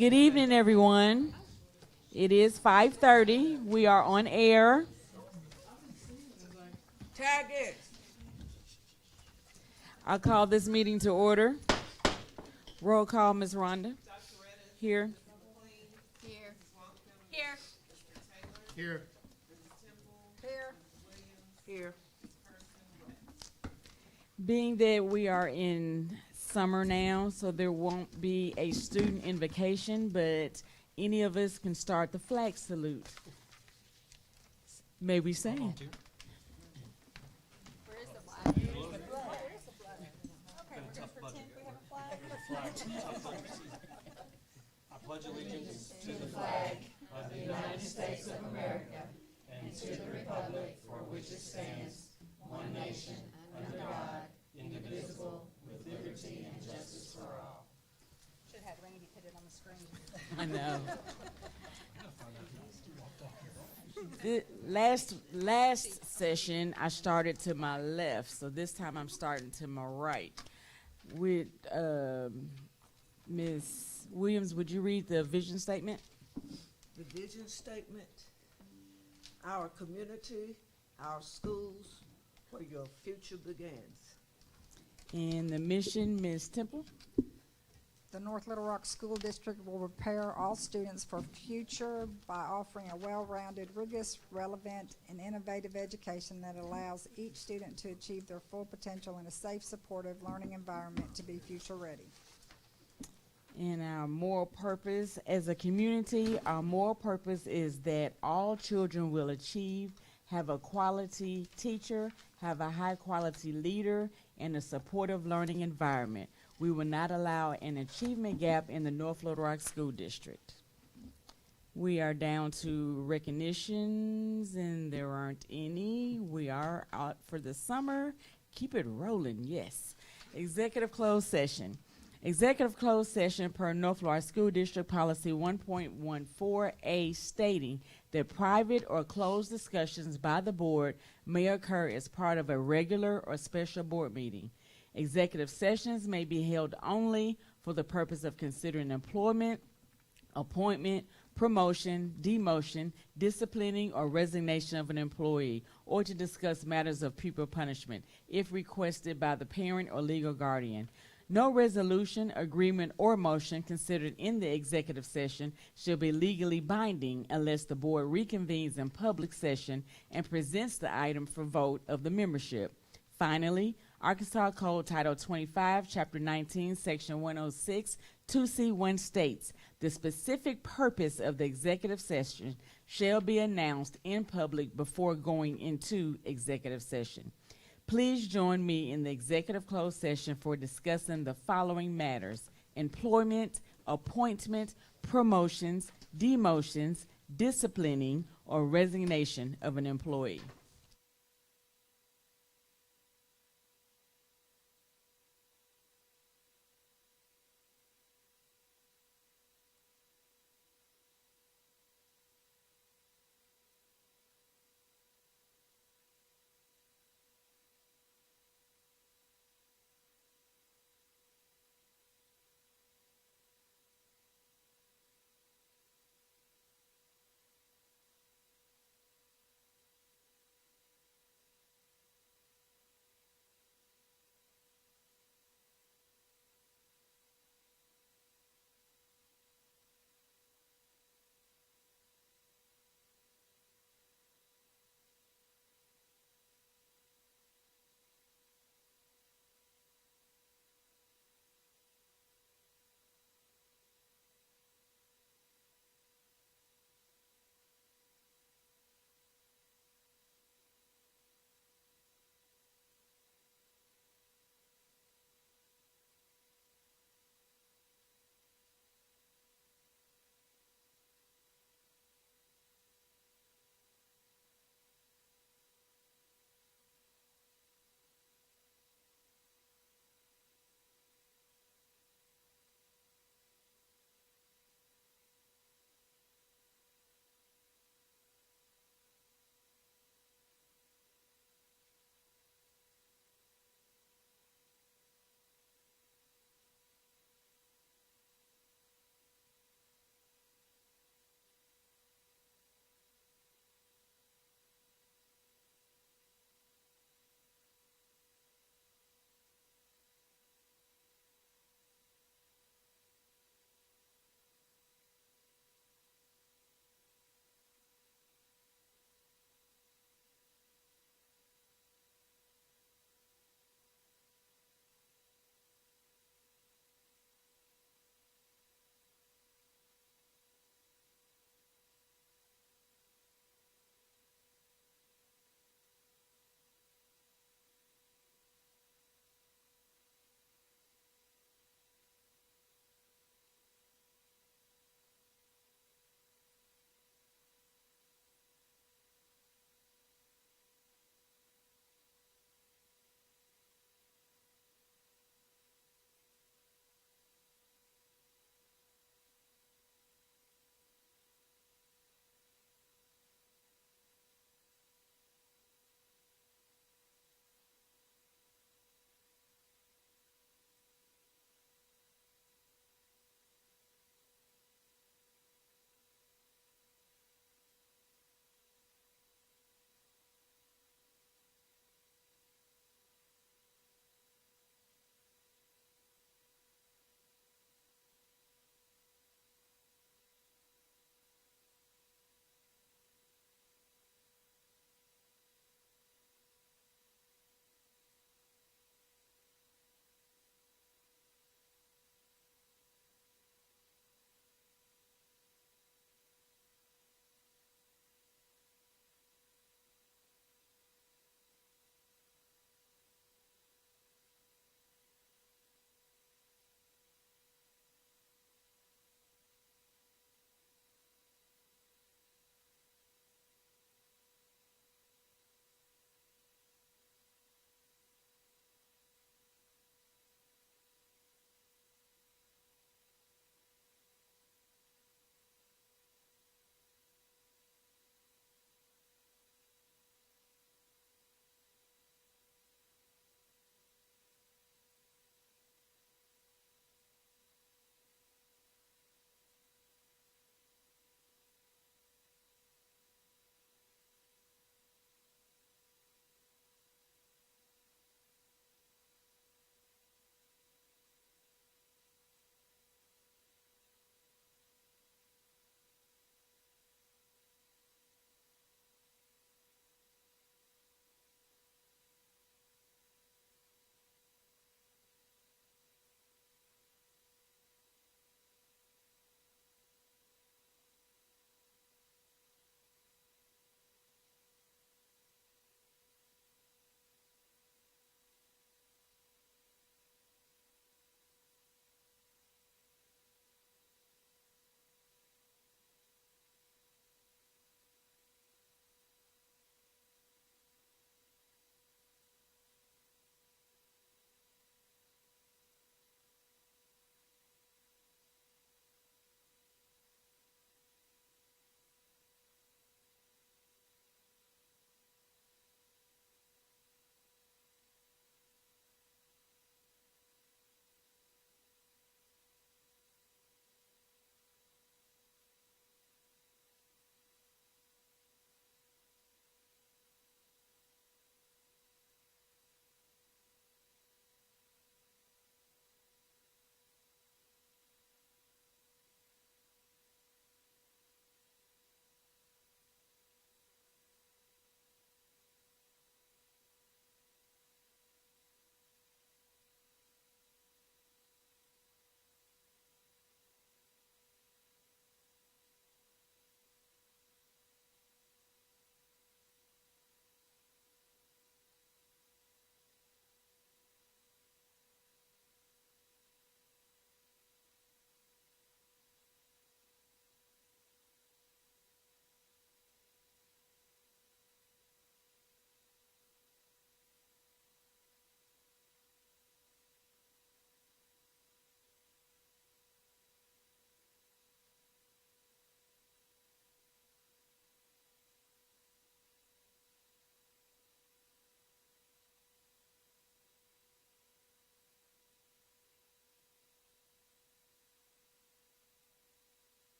Good evening, everyone. It is 5:30. We are on air. Tag it. I'll call this meeting to order. Roll call, Ms. Rhonda. Here. Here. Here. Here. Here. Here. Being that we are in summer now, so there won't be a student invocation, but any of us can start the flag salute. May we say it? Where is the flag? Where's the flag? Okay, we're gonna pretend we have a flag. I pledge allegiance to the Should have Randy put it on the screen. I know. The last session, I started to my left, so this time I'm starting to my right. With Ms. Williams, would you read the vision statement? The vision statement. Our community, our schools, where your future begins. And the mission, Ms. Temple? The North Little Rock School District will prepare all students for future by offering a well-rounded, rigorous, relevant, and innovative education that allows each student to achieve their full potential in a safe, supportive learning environment to be future ready. And our moral purpose as a community, our moral purpose is that all children will achieve, have a quality teacher, have a high quality leader, and a supportive learning environment. We will not allow an achievement gap in the North Little Rock School District. We are down to recognitions, and there aren't any. We are out for the summer. Keep it rolling, yes. Executive closed session. Executive closed session per North Little Rock School District Policy 1.14A stating that private or closed discussions by the board may occur as part of a regular or special board meeting. Executive sessions may be held only for the purpose of considering employment, appointment, promotion, demotion, disciplining, or resignation of an employee, or to discuss matters of pupil punishment, if requested by the parent or legal guardian. No resolution, agreement, or motion considered in the executive session shall be legally binding unless the board reconvenes in public session and presents the item for vote of the membership. Finally, Arkansas Code Title 25, Chapter 19, Section 106, 2C1 states, the specific purpose of the executive session shall be announced in public before going into executive session. Please join me in the executive closed session for discussing the following matters: employment, appointment, promotions, demotions, disciplining, or resignation of an employee.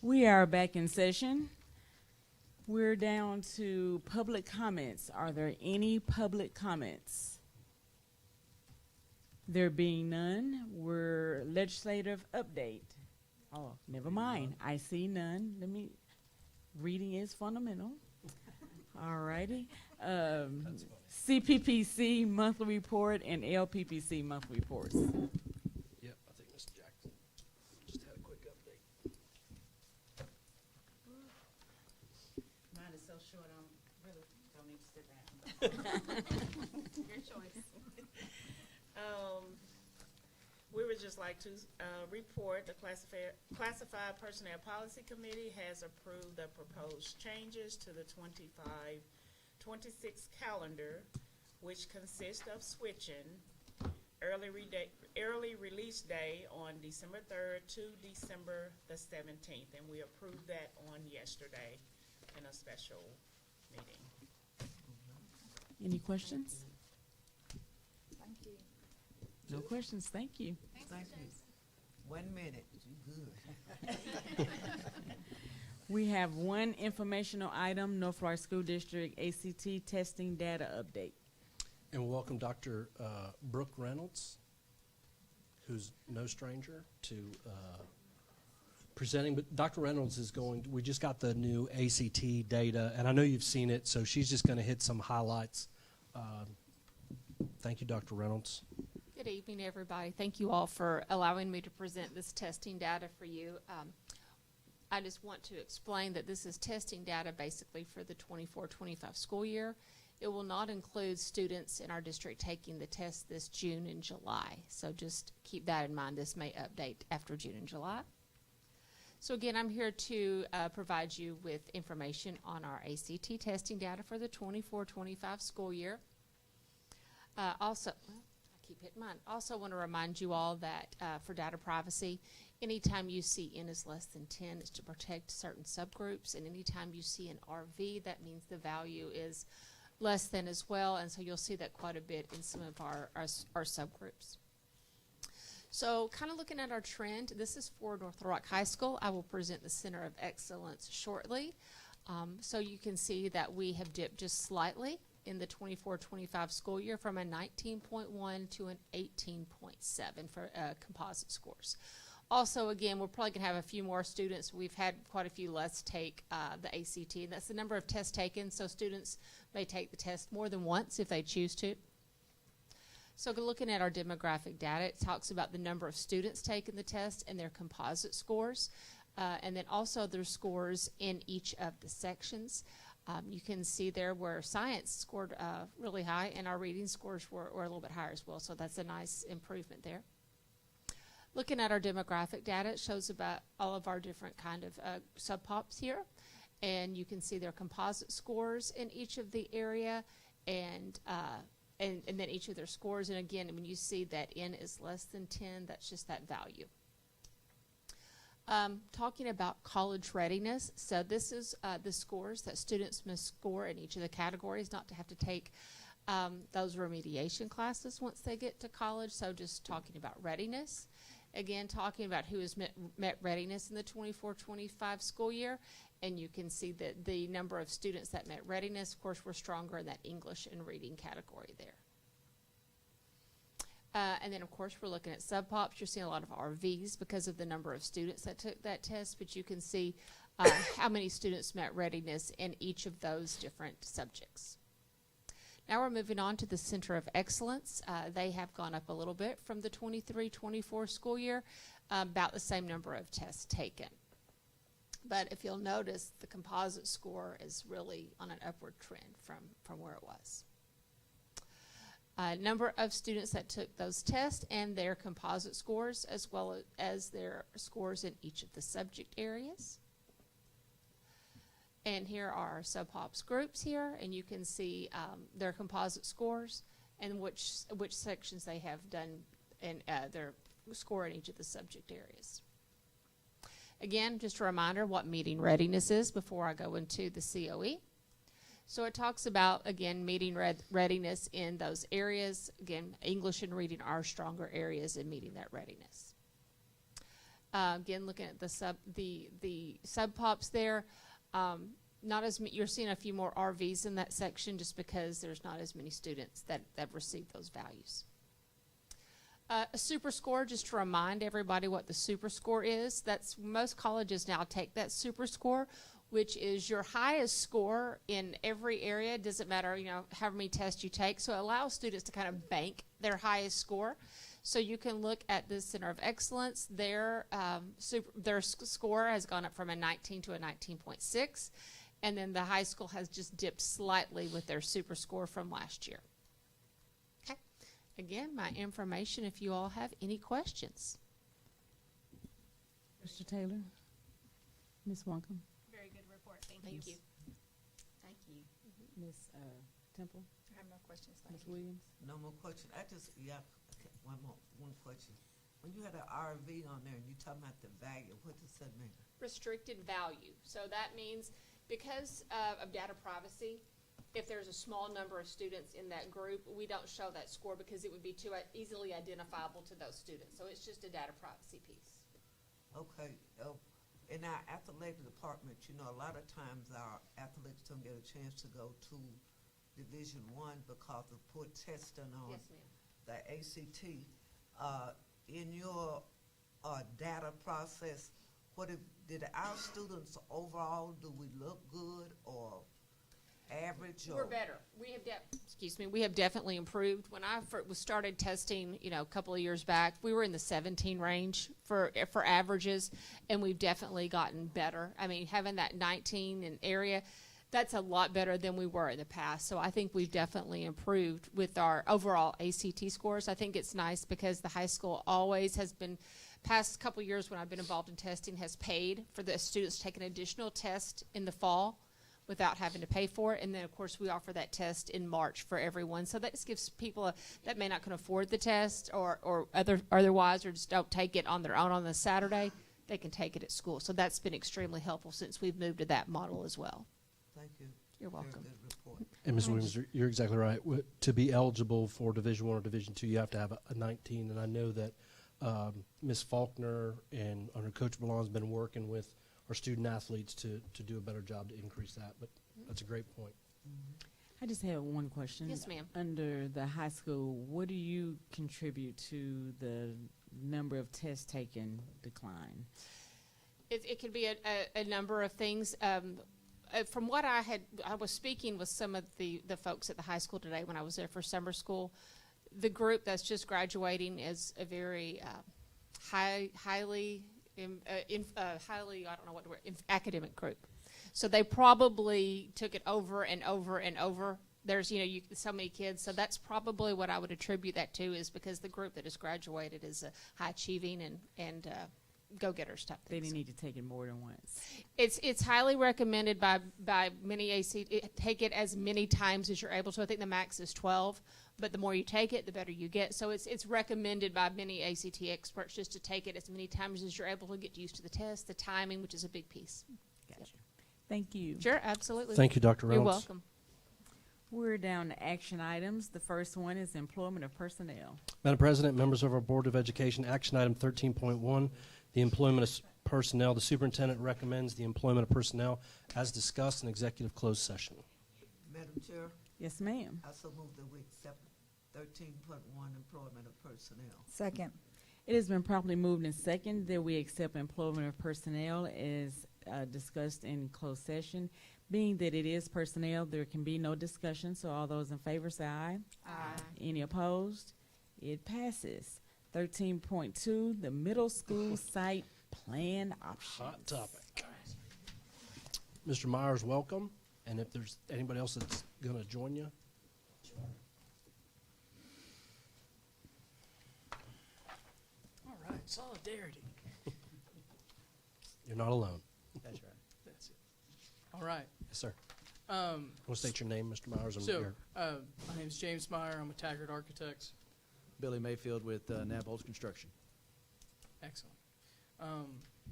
We are back in session. We're down to public comments. Are there any public comments? There being none, we're legislative update. Oh, never mind. I see none. Reading is fundamental. All righty. CPPC monthly report and LPPC monthly reports. Yep, I think Mr. Jackson just had a quick update. Mine is so short, I really don't need to sit down. Your choice. We would just like to report the Classified Personnel Policy Committee has approved the proposed changes to the 25-26 calendar, which consists of switching early release day on December 3rd to December the 17th, and we approved that on yesterday in a special meeting. Any questions? Thank you. No questions. Thank you. Thank you. 1 minute, you good. We have one informational item, North Florida School District ACT testing data update. And we'll welcome Dr. Brooke Reynolds, who's no stranger to presenting. But Dr. Reynolds is we just got the new ACT data, and I know you've seen it, so she's just going to hit some highlights. Thank you, Dr. Reynolds. Good evening, everybody. Thank you all for allowing me to present this testing data for you. I just want to explain that this is testing data basically for the 24-25 school year. It will not include students in our district taking the test this June and July. So just keep that in mind. This may update after June and July. So again, I'm here to provide you with information on our ACT testing data for the 24-25 school year. Also want to remind you all that for data privacy, anytime you see N is less than 10, it's to protect certain subgroups, and anytime you see an RV, that means the value is less than as well, and so you'll see that quite a bit in some of our subgroups. So kind of looking at our trend, this is for North Little Rock High School. I will present the Center of Excellence shortly. So you can see that we have dipped just slightly in the 24-25 school year from a 19.1 to an 18.7 for composite scores. Also, again, we're probably going to have a few more students. We've had quite a few less take the ACT, and that's the number of tests taken, so students may take the test more than once if they choose to. So looking at our demographic data, it talks about the number of students taking the test and their composite scores, and then also their scores in each of the sections. You can see there where science scored really high, and our reading scores were a little bit higher as well, so that's a nice improvement there. Looking at our demographic data, it shows about all of our different kind of sub-pops here, and you can see their composite scores in each of the area, and then each of their scores. And again, when you see that N is less than 10, that's just that value. Talking about college readiness, so this is the scores that students must score in each of the categories, not to have to take those remediation classes once they get to college. So just talking about readiness. Again, talking about who has met readiness in the 24-25 school year, and you can see that the number of students that met readiness, of course, were stronger in that English and reading category there. And then, of course, we're looking at sub-pops. You're seeing a lot of RVs because of the number of students that took that test, but you can see how many students met readiness in each of those different subjects. Now we're moving on to the Center of Excellence. They have gone up a little bit from the 23-24 school year, about the same number of tests taken. But if you'll notice, the composite score is really on an upward trend from where it was. Number of students that took those tests and their composite scores, as well as their scores in each of the subject areas. And here are our sub-pops groups here, and you can see their composite scores and which sections they have done and their score in each of the subject areas. Again, just a reminder what meeting readiness is before I go into the COE. So it talks about, again, meeting readiness in those areas. Again, English and reading are stronger areas in meeting that readiness. Again, looking at the sub pops there, not as you're seeing a few more RVs in that section just because there's not as many students that receive those values. A super score, just to remind everybody what the super score is. That's most colleges now take that super score, which is your highest score in every area. It doesn't matter, how many tests you take. So it allows students to kind of bank their highest score. So you can look at the Center of Excellence. Their score has gone up from a 19 to a 19.6. And then the high school has just dipped slightly with their super score from last year. Okay. Again, my information if you all have any questions. Mr. Taylor? Ms. Wonkum? Very good report. Thank Thank you. you. Thank you. Ms. Temple? I have no questions, Ms. Williams? No more question. One question. When you had an RV on there and you talking about the value, what does that mean? Restricted value. So that means because of data privacy, if there's a small number of students in that group, we don't show that score because it would be too easily identifiable to those students. So it's just a data privacy piece. Okay. In our athletic department, a lot of times our athletes don't get a chance to go to Division I because of poor testing on Yes, ma'am. the ACT. In your data process, did our students overall, do we look good or average? We're better. We have definitely improved. When I started testing, a couple of years back, we were in the 17 range for averages, and we've definitely gotten better. I mean, having that 19 in area, that's a lot better than we were in the past. So I think we've definitely improved with our overall ACT scores. I think it's nice because the high school always has been, past couple years when I've been involved in testing, has paid for the students to take an additional test in the fall without having to pay for it. And then, of course, we offer that test in March for everyone. So that just gives people that may not can afford the test or otherwise or just don't take it on their own on the Saturday, they can take it at school. So that's been extremely helpful since we've moved to that model as well. Thank you. You're welcome. Very good report. And Ms. Williams, you're exactly right. To be eligible for Division I or Division II, you have to have a 19. And I know that Ms. Faulkner and under Coach Ballon has been working with our student athletes to do a better job to increase that. But that's a great point. I just have one question. Yes, ma'am. Under the high school, what do you contribute to the number of tests taken decline? It could be a number of things. From what I was speaking with some of the folks at the high school today when I was there for summer school. The group that's just graduating is a very highly I don't know what word, academic group. So they probably took it over and over and over. There's so many kids, so that's probably what I would attribute that to, is because the group that has graduated is high achieving and go-getters type They things. didn't need to take it more than once. It's highly recommended by many ACT. Take it as many times as you're able to. I think the max is 12, but the more you take it, the better you get. So it's recommended by many ACT experts just to take it as many times as you're able to get used to the test, the timing, which is a big piece. Gotcha. Thank you. Sure, absolutely. Thank you, Dr. You're Reynolds. welcome. We're down to action items. The first one is employment of personnel. Madam President, members of our Board of Education, action item 13.1, the employment of personnel. The superintendent recommends the employment of personnel as discussed in executive closed session. Madam Chair, Yes, ma'am. I so move that we accept 13.1 employment of personnel. Second. It has been properly moved and second that we accept employment of personnel as discussed in closed session. Being that it is personnel, there can be no discussion, so all those in favor say aye. Aye. Any opposed? It passes. 13.2, the middle school site plan options. Hot topic. Mr. Myers, welcome. And if there's anybody else that's going to join you. All right, solidarity. You're not alone. That's right. That's it. All right. Yes, sir. Um, Want to state your name, Mr. Myers? and so, your- my name is James Meyer. I'm with Taggart Architects. Billy Mayfield with Nabholz Construction. Excellent.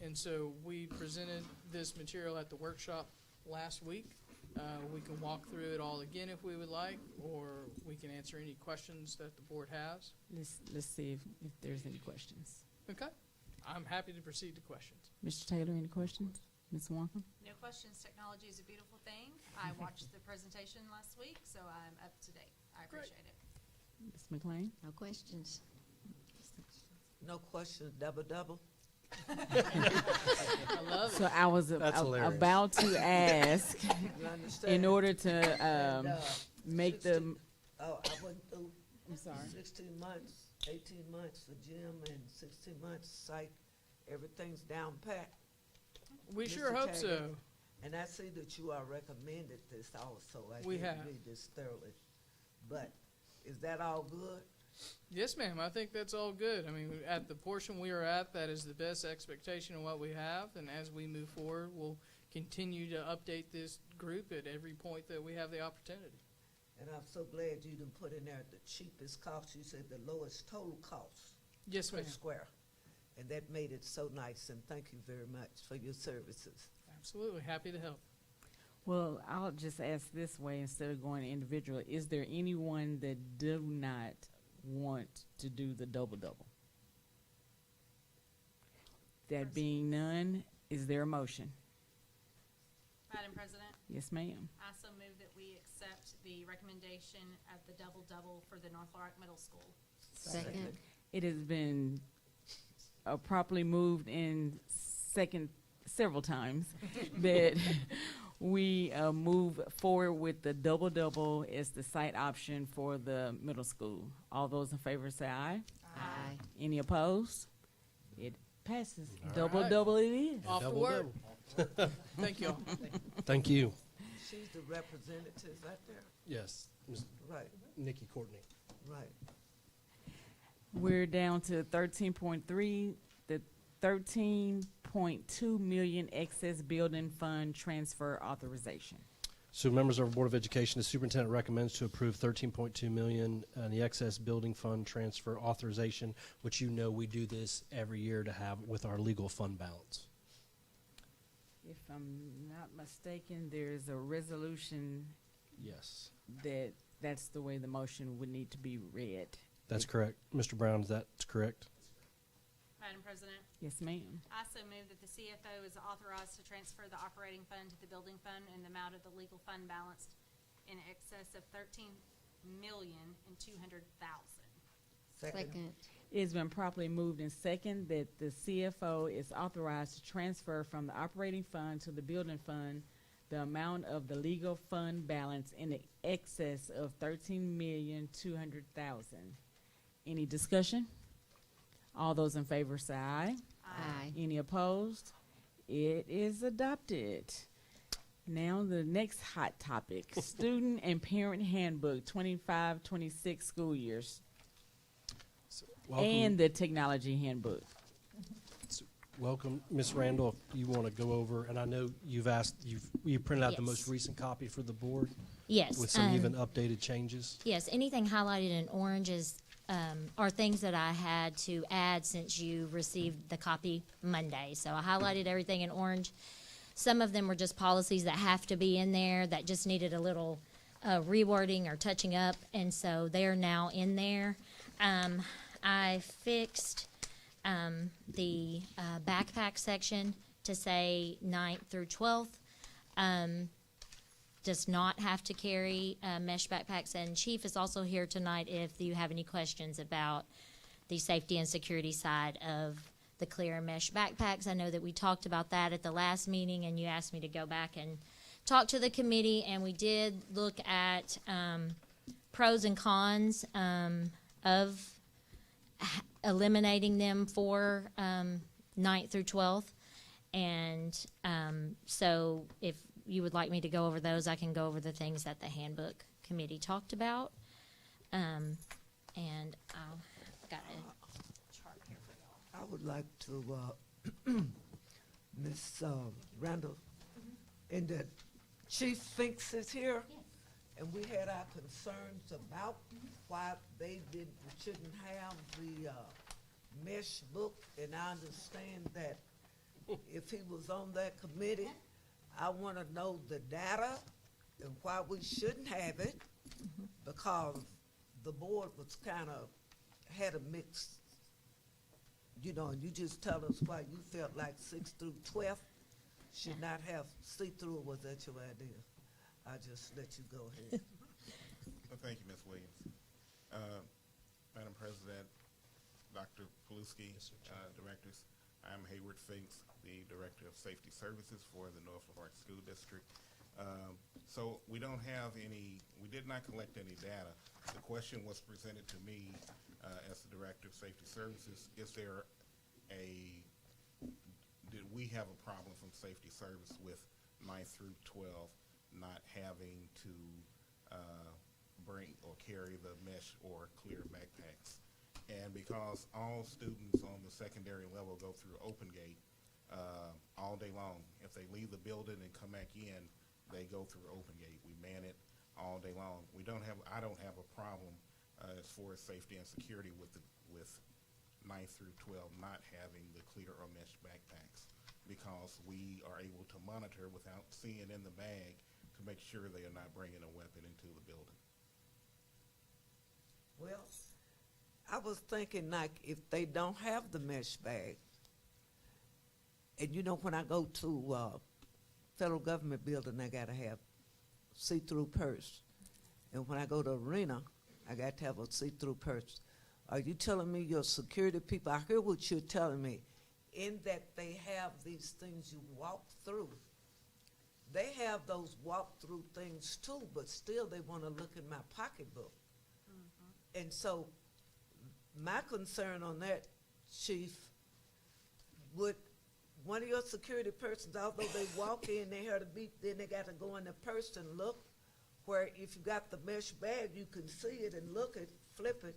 And so we presented this material at the workshop last week. We can walk through it all again if we would like, or we can answer any questions that the board has. Let's see if there's any questions. Okay. I'm happy to proceed to questions. Mr. Taylor, any questions? Ms. Wonka? No questions. Technology is a beautiful thing. I watched the presentation last week, so I'm up to date. I Great. appreciate it. Ms. McLean? No questions. No questions, double. I love So I was That's hilarious. about to ask, You understand? in order to And, make 16 them, Oh, I went through I'm sorry. 16 months, 18 months for gym and 16 months site. Everything's down pat. We Mr. sure hope Taggart. so. And I see that you are recommended this also. I We did have. read this thoroughly. But is that all good? Yes, ma'am. I think that's all good. I mean, at the portion we are at, that is the best expectation of what we have. And as we move forward, we'll continue to update this group at every point that we have the opportunity. And I'm so glad you didn't put in there the cheapest cost. You said the lowest total cost Yes, per ma'am. square. And that made it so nice, and thank you very much for your services. Absolutely. Happy to help. Well, I'll just ask this way instead of going individual. Is there anyone that do not want to do the double-double? That being none, is there a motion? Madam President, Yes, ma'am. I so move that we accept the recommendation of the double-double for the North Little Rock Middle School. Second. It has been properly moved in second several times that we move forward with the double-double as the site option for the middle school. All those in favor say aye. Aye. Any opposed? It passes. All Double-double it is. Off the Double, work. Thank you all. Thank you. She's the representative out there? Yes, Ms. Right, Nikki Courtney. right. We're down to 13.3, the 13.2 million excess building fund transfer authorization. So members of our Board of Education, the superintendent recommends to approve 13.2 million in the excess building fund transfer authorization, which you know we do this every year to have with our legal fund balance. If I'm not mistaken, there's a resolution Yes, that's the way the motion would need to be read. that's correct. Mr. Brown, is that correct? Madam President, Yes, ma'am. I so move that the CFO is authorized to transfer the operating fund to the building fund in the amount of the legal fund balance in excess of $13,200,000. Second. It's been properly moved in second that the CFO is authorized to transfer from the operating fund to the building fund the amount of the legal fund balance in excess of $13,200,000. Any discussion? All those in favor say aye. Aye. Any opposed? It is adopted. Now the next hot topic, Student and Parent Handbook 25-26 school years. And the Technology Handbook. Welcome, Ms. Randall, if you want to go over, and I know you printed out the most Yes. recent copy for the board Yes. with some even updated changes. Yes, anything highlighted in orange are things that I had to add since you received the copy Monday. So I highlighted everything in orange. Some of them were just policies that have to be in there that just needed a little rewording or touching up, and so they're now in there. I fixed the backpack section to say 9th through 12th. Does not have to carry mesh backpacks. And Chief is also here tonight if you have any questions about the safety and security side of the clear mesh backpacks. I know that we talked about that at the last meeting, and you asked me to go back and talk to the committee, and we did look at pros and cons of eliminating them for 9th through 12th. And so if you would like me to go over those, I can go over the things that the handbook committee talked about. And I've got a chart here for y'all. I would like to, Ms. Randall, and the Chief Finks is here, and we had our concerns about why they shouldn't have the mesh book, and I understand that if he was on that committee, I want to know the data and why we shouldn't have it, because the board was kind of, had a mixed you know, and you just tell us why you felt like 6th through 12th should not have see-through, or was that your idea? I just let you go ahead. Well, thank you, Ms. Williams. Madam President, Dr. Paluski, directors, I'm Hayward Finks, the Director of Safety Services for the North Little Rock School District. So we don't have any, we did not collect any data. The question was presented to me as the Director of Safety Services. Is there did we have a problem from safety service with 9th through 12 not having to bring or carry the mesh or clear backpacks? And because all students on the secondary level go through Open Gate all day long, if they leave the building and come back in, they go through Open Gate. We man it all day long. I don't have a problem as far as safety and security with 9th through 12 not having the clear or mesh backpacks, because we are able to monitor without seeing in the bag to make sure they are not bringing a weapon into the building. Well, I was thinking, like, if they don't have the mesh bag, and you know, when I go to federal government building, I gotta have see-through purse. And when I go to arena, I got to have a see-through purse. Are you telling me your security people, I hear what you're telling me, in that they have these things you walk through. They have those walk-through things too, but still they want to look in my pocketbook. And so my concern on that, Chief, would one of your security persons, although they walk in, they hear the beep, then they got to go in the purse and look, where if you got the mesh bag, you can see it and look it, flip it.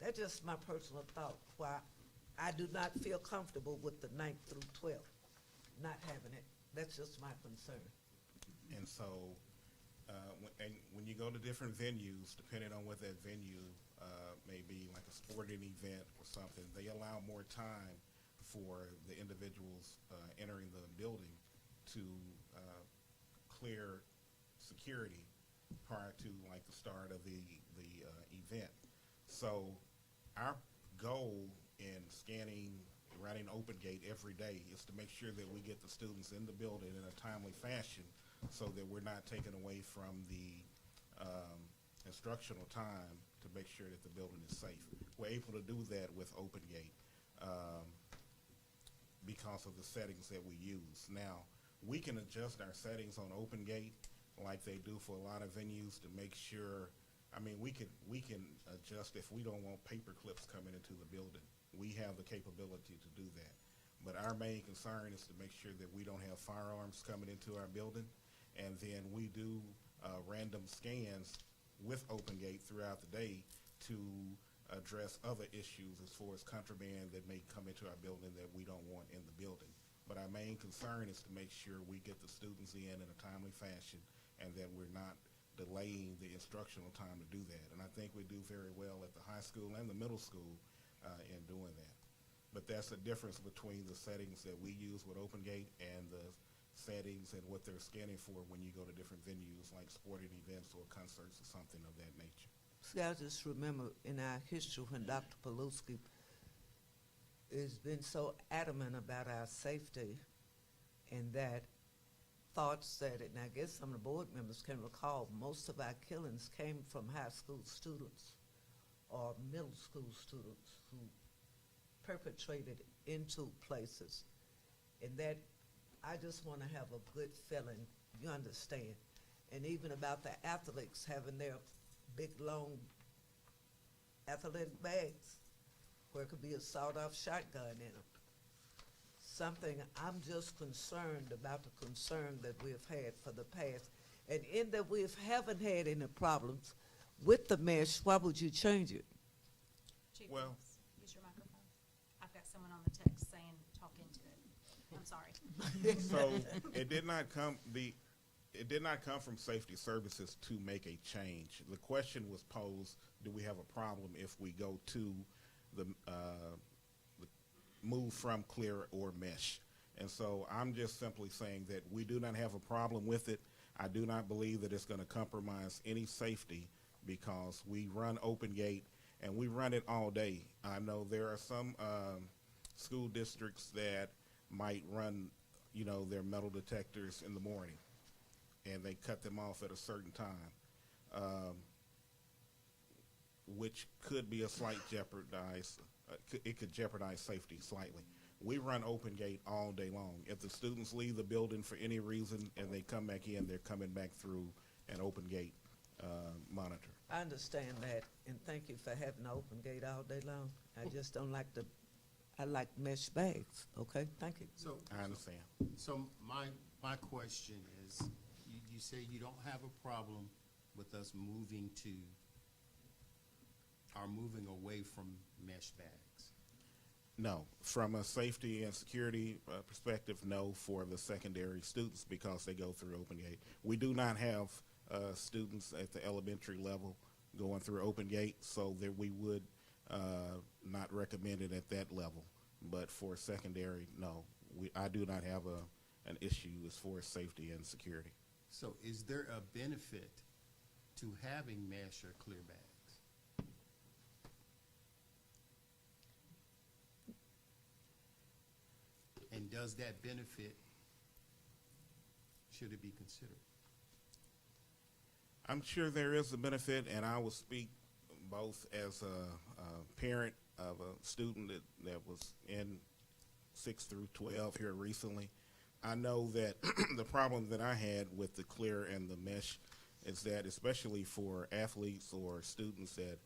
That's just my personal thought, why I do not feel comfortable with the 9th through 12th not having it. That's just my concern. And so when you go to different venues, depending on what that venue may be, like a sporting event or something, they allow more time for the individuals entering the building to clear security prior to like the start of the event. So our goal in running Open Gate every day is to make sure that we get the students in the building in a timely fashion so that we're not taking away from the instructional time to make sure that the building is safe. We're able to do that with Open Gate because of the settings that we use. Now, we can adjust our settings on Open Gate like they do for a lot of venues to make sure. I mean, we can adjust if we don't want paper clips coming into the building. We have the capability to do that. But our main concern is to make sure that we don't have firearms coming into our building. And then we do random scans with Open Gate throughout the day to address other issues as far as contraband that may come into our building that we don't want in the building. But our main concern is to make sure we get the students in a timely fashion and that we're not delaying the instructional time to do that. And I think we do very well at the high school and the middle school in doing that. But that's the difference between the settings that we use with Open Gate and the settings and what they're scanning for when you go to different venues like sporting events or concerts or something of that nature. See, I just remember in our history when Dr. Paluski has been so adamant about our safety, and that thoughts that, and I guess some of the board members can recall, most of our killings came from high school students or middle school students who perpetrated into places. And that, I just want to have a good feeling, you understand. And even about the athletes having their big, long athletic bags where it could be a sawed-off shotgun in them. Something I'm just concerned about, the concern that we've had for the past. And in that we haven't had any problems with the mesh, why would you change it? Chief, Well- use your microphone. I've got someone on the text saying, talk into it. I'm sorry. So it did not come from safety services to make a change. The question was posed, do we have a problem if we go to the move from clear or mesh? And so I'm just simply saying that we do not have a problem with it. I do not believe that it's going to compromise any safety because we run Open Gate and we run it all day. I know there are some school districts that might run, you know, their metal detectors in the morning, and they cut them off at a certain time, which could be a slight jeopardize. It could jeopardize safety slightly. We run open gate all day long. If the students leave the building for any reason and they come back in, they're coming back through an open gate monitor. I understand that, and thank you for having the open gate all day long. I just don't like I like mesh bags, okay? Thank you. So, I understand. so my question is, you say you don't have a problem with us moving to, or moving away from mesh bags? No, from a safety and security perspective, no, for the secondary students because they go through open gate. We do not have students at the elementary level going through open gate, so that we would not recommend it at that level. But for secondary, no, I do not have an issue as far as safety and security. So is there a benefit to having mesh or clear bags? And does that benefit, should it be considered? I'm sure there is a benefit, and I will speak both as a parent of a student that was in 6 through 12 here recently. I know that the problem that I had with the clear and the mesh is that, especially for athletes or students that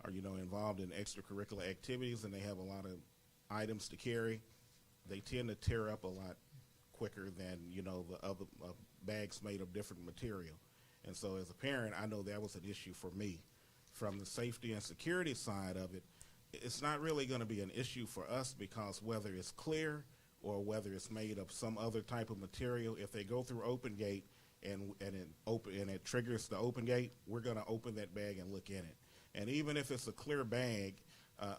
are, you know, involved in extracurricular activities and they have a lot of items to carry, they tend to tear up a lot quicker than, you know, the other bags made of different material. And so as a parent, I know that was an issue for me. From the safety and security side of it, it's not really going to be an issue for us because whether it's clear or whether it's made of some other type of material, if they go through open gate and it triggers the open gate, we're going to open that bag and look in it. And even if it's a clear bag,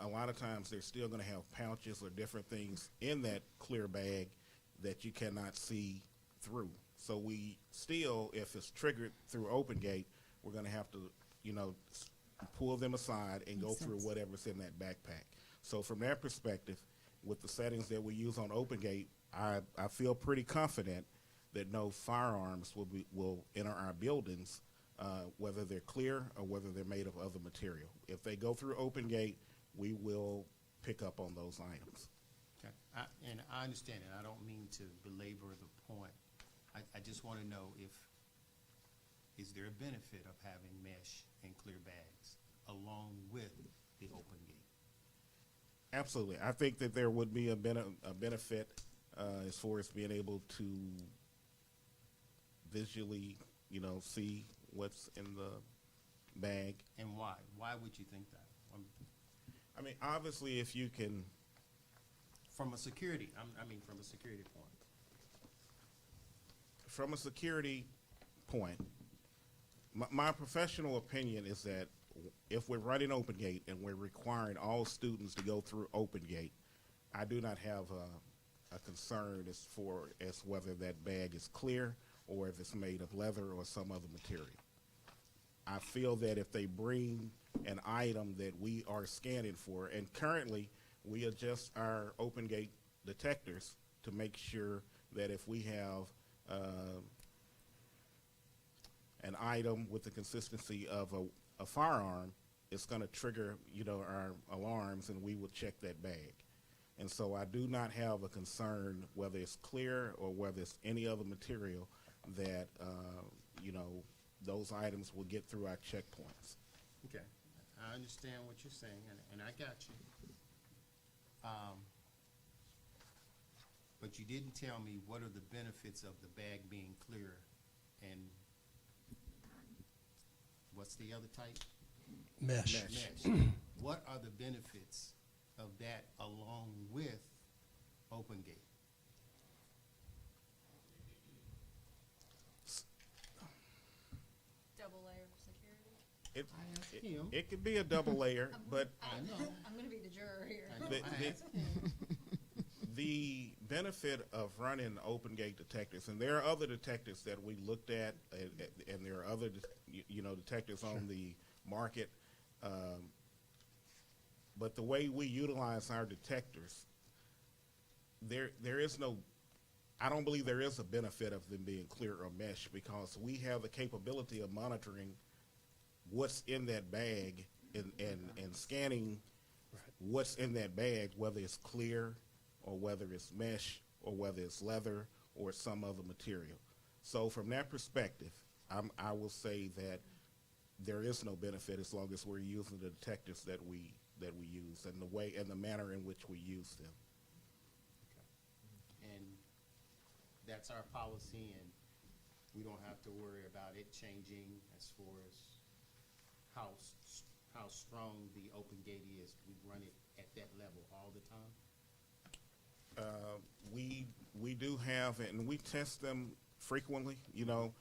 a lot of times they're still going to have pouches or different things in that clear bag that you cannot see through. So we still, if it's triggered through open gate, we're going to have to, you know, pull them aside and go through whatever's in that backpack. So from that perspective, with the settings that we use on open gate, I feel pretty confident that no firearms will enter our buildings, whether they're clear or whether they're made of other material. If they go through open gate, we will pick up on those items. Okay. And I understand it. I don't mean to belabor the point. I just want to know is there a benefit of having mesh and clear bags along with the open gate? Absolutely. I think that there would be a benefit as far as being able to visually, you know, see what's in the bag. And why? Why would you think that? I mean, obviously, if you can. From a security, from a security point. From a security point, my professional opinion is that if we're running open gate and we're requiring all students to go through open gate, I do not have a concern as whether that bag is clear or if it's made of leather or some other material. I feel that if they bring an item that we are scanning for, and currently we adjust our open gate detectors to make sure that if we have an item with the consistency of a firearm, it's going to trigger, you know, our alarms, and we will check that bag. And so I do not have a concern whether it's clear or whether it's any other material that, you know, those items will get through our checkpoints. Okay. I understand what you're saying, and I got you. But you didn't tell me what are the benefits of the bag being clear, and what's the other type? Mesh. Mesh. What are the benefits of that along with open gate? Double layer security? It could be a double layer, but I know. I'm gonna be the juror here. I know. the benefit of running open gate detectors, and there are other detectors that we looked at, and there are other, you know, detectors on the market. But the way we utilize our detectors, there is no, I don't believe there is a benefit of them being clear or mesh, because we have the capability of monitoring what's in that bag and scanning what's in that bag, whether it's clear or whether it's mesh or whether it's leather or some other material. So from that perspective, I will say that there is no benefit as long as we're using the detectors that we use and the way and the manner in which we use them. And that's our policy, and we don't have to worry about it changing as far as how strong the open gate is. We run it at that level all the time. We do have, and we test them frequently. You know,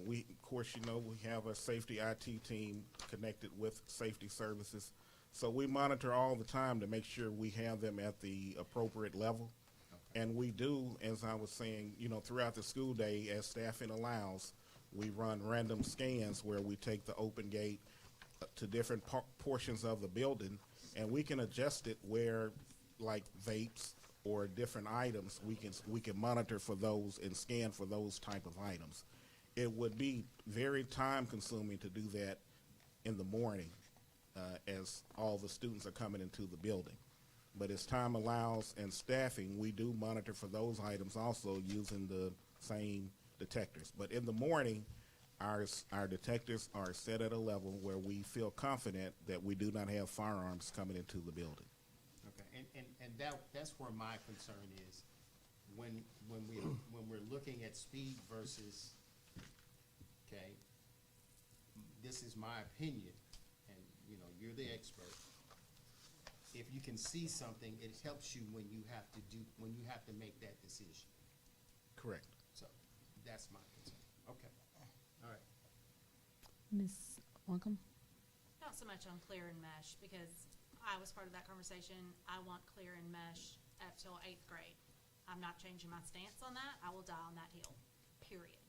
we of course, you know, we have a safety IT team connected with safety services, so we monitor all the time to make sure we have them at the appropriate level. Okay. And we do, as I was saying, you know, throughout the school day, as staffing allows, we run random scans where we take the open gate to different portions of the building, and we can adjust it where, like vapes or different items, we can monitor for those and scan for those type of items. It would be very time consuming to do that in the morning as all the students are coming into the building. But as time allows and staffing, we do monitor for those items also using the same detectors. But in the morning, our detectors are set at a level where we feel confident that we do not have firearms coming into the building. Okay, and that's where my concern is, when we're looking at speed versus, okay, this is my opinion, and you know, you're the expert. If you can see something, it helps you when you have to make that decision. Correct. So that's my concern. Okay. All right. Ms. Wancombe? Not so much on clear and mesh, because I was part of that conversation. I want clear and mesh up till 8th grade. I'm not changing my stance on that. I will die on that hill, period.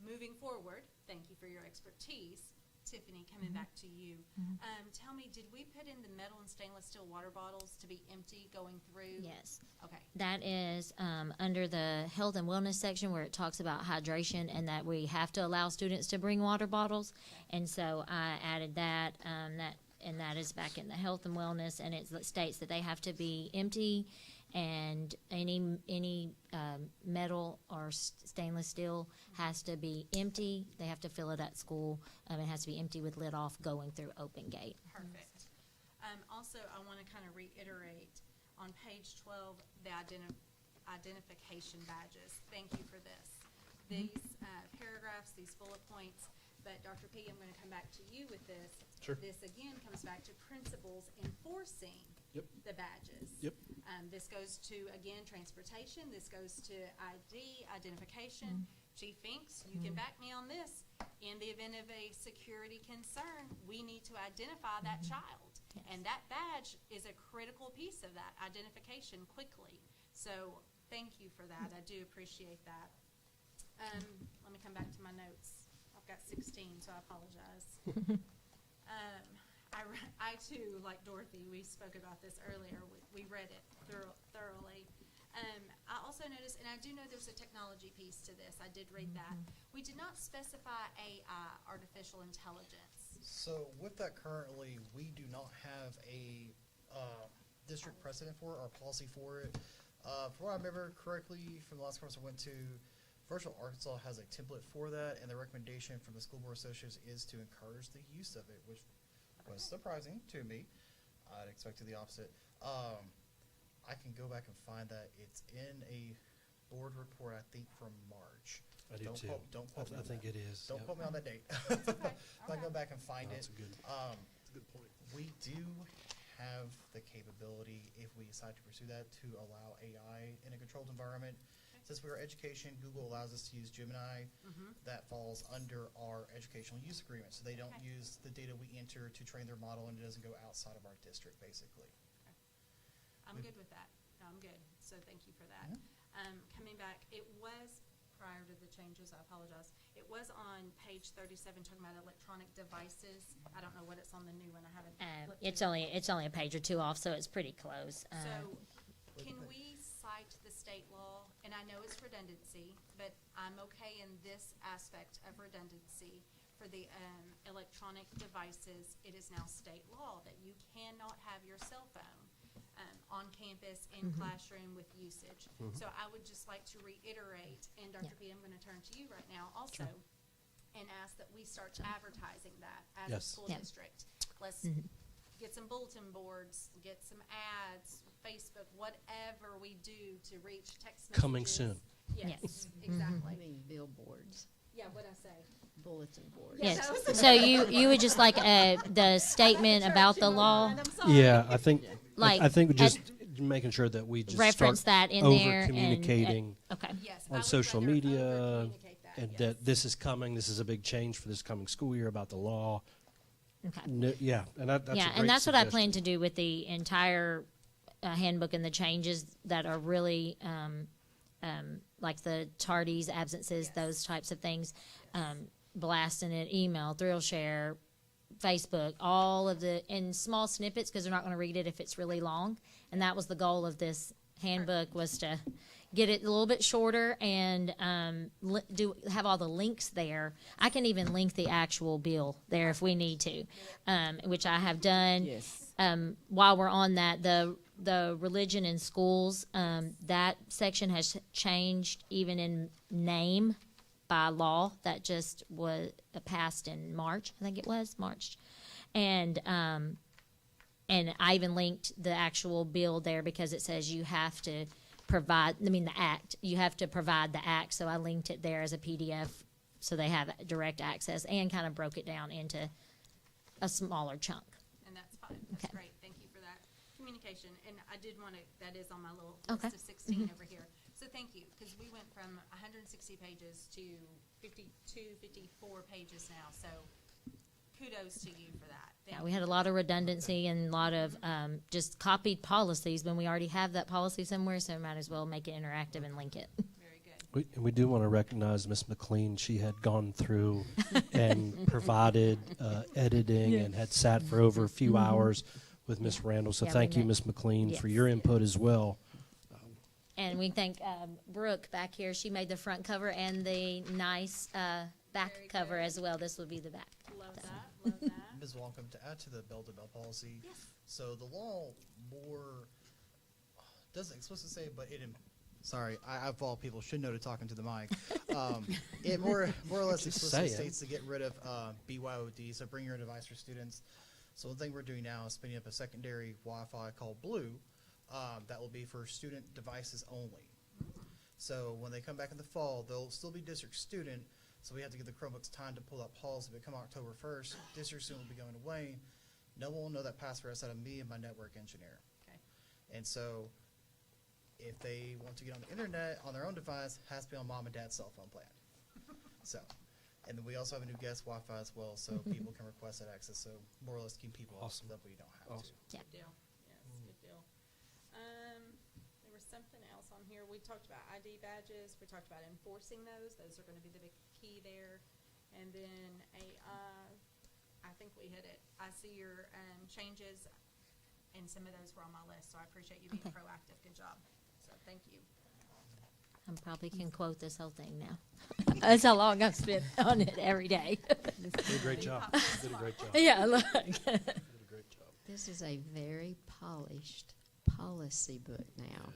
Moving forward, thank you for your expertise. Tiffany, coming back to you. Tell me, did we put in the metal and stainless steel water bottles to be empty going through? Yes. Okay. That is under the health and wellness section where it talks about hydration and that we have to allow students to bring water bottles. And so I added that, and that is back in the health and wellness, and it states that they have to be empty, and any metal or stainless steel has to be empty. They have to fill it at school. It has to be empty with lid off going through open gate. Perfect. Also, I want to kind of reiterate on page 12, the identification badges. Thank you for this. These paragraphs, these bullet points, but Dr. P, I'm going to come back to you with this. Sure. This again comes back to principals enforcing the badges. Yep. This goes to, again, transportation. This goes to ID, identification. Chief Finks, you can back me on this. In the event of a security concern, we need to identify that child. Yes. And that badge is a critical piece of that identification quickly. So thank you for that. I do appreciate that. Let me come back to my notes. I've got 16, so I apologize. I too, like Dorothy, we spoke about this earlier. We read it thoroughly. I also noticed, and I do know there's a technology piece to this. I did read that. We did not specify AI, artificial intelligence. So with that currently, we do not have a district precedent for it or policy for it. From what I remember correctly from the last conference I went to, Virtual Arkansas has a template for that, and the recommendation from the School Board Association is to encourage the use of it, which was surprising to me. I'd expected the opposite. I can go back and find that. It's in a board report, I think, from March. I do too. Don't quote me I on think that. it is. Don't Yep. quote me on that date. Okay. I go back and find That's it. a good point. We do have the capability, if we decide to pursue that, to allow AI in a controlled environment. Since we are education, Google allows us to use Gemini. That falls under our educational use agreement. So they don't Okay. use the data we enter to train their model, and it doesn't go outside of our district, basically. I'm good with that. No, I'm good. So thank you for that. Coming back, it was prior to the changes, I apologize. It was on page 37 talking about electronic devices. I don't know what it's on the new one. I haven't. flipped It's to it. only a page or two off, so it's pretty close. So can we cite I know it's redundancy, but I'm okay in this aspect of redundancy. For the electronic devices, it is now state law that you cannot have your cell phone on campus in classroom with usage. So I would just like to reiterate, and Dr. B, I'm going to turn to you right now also, and ask that we start advertising that as a school district. Let's get some bulletin boards, get some ads, Facebook, whatever we do to reach text messages. Coming soon. Yes, exactly. I mean billboards, Yeah, what'd I say? bulletin boards. Yes. So you would just like the statement about the law, Yeah, I think Like, I think just making sure that we just reference start that in over there and communicating okay. Yes, I on would social rather media over-communicate that, and yes. that this is coming. This is a big change for this coming school year about the law. Okay. Yeah, and that's a Yeah, great and that's what I suggestion. plan to do with the entire handbook and the changes that are really like the tardies, absences, those types of things. Blasting it, email, thrill share, Facebook, all of the in small snippets because they're not going to read it if it's really long. And that was the goal of this handbook was to get it a little bit shorter and have all the links there. I can even link the actual bill there if we need to, which I have done. Yes. While we're on that, the religion in schools, that section has changed even in name by law. That just was passed in March. I think it was March. And I even linked the actual bill there because it says you have to provide, the act, you have to provide the act. So I linked it there as a PDF so they have direct access and kind of broke it down into a smaller chunk. And that's fine. That's Okay. great. Thank you for that communication. And I did want to, that is on my little Okay. list of 16 over here. So thank you, because we went from 160 pages to 52, 54 pages now. So kudos to you for that. Yeah, we had a lot of redundancy and a lot of just copied policies when we already have that policy somewhere, so we might as well make it interactive and link it. Very good. We do want to recognize Miss McLean. She had gone through and provided editing and had sat for over a few hours with Miss Randall. So Yeah, we thank you, met. Miss McLean, for Yes. your input as well. And we thank Brooke back here. She made the front cover and the nice back Very cover good. as well. This would be the back. Love that. Love that. Ms. Wonkum, to add to the bell-to-bell policy, so the law more doesn't explicitly say, but sorry, I of all people should know to talk into the mic. It more or less Just explicitly say it. states to get rid of BYOD, so bring your own device for students. So one thing we're doing now is spinning up a secondary Wi-Fi called Blue that will be for student devices only. So when they come back in the fall, they'll still be district student, so we have to give the Chromebooks time to pull that policy. But come October 1st, district student will be going away. No one will know that password outside of me and my network engineer. Okay. And so if they want to get on the internet on their own device, it has to be on mom and dad's cell phone plan. So, and then we also have a new guest Wi-Fi as well, so people can request that access. So more or less keep people Awesome. that we don't have Awesome. to. Yeah. Good deal. Yes, good deal. There was something else on here. We talked about ID badges. We talked about enforcing those. Those are going to be the big key there. And then I think we hit it. I see your changes, and some of those were on my list, so I appreciate you being Okay. proactive. Good job. So thank you. I probably can quote this whole thing now. That's how long I've spent on it every day. You did a great job. You did a great job. Yeah, look. You did a great job. This is a very polished policy book now,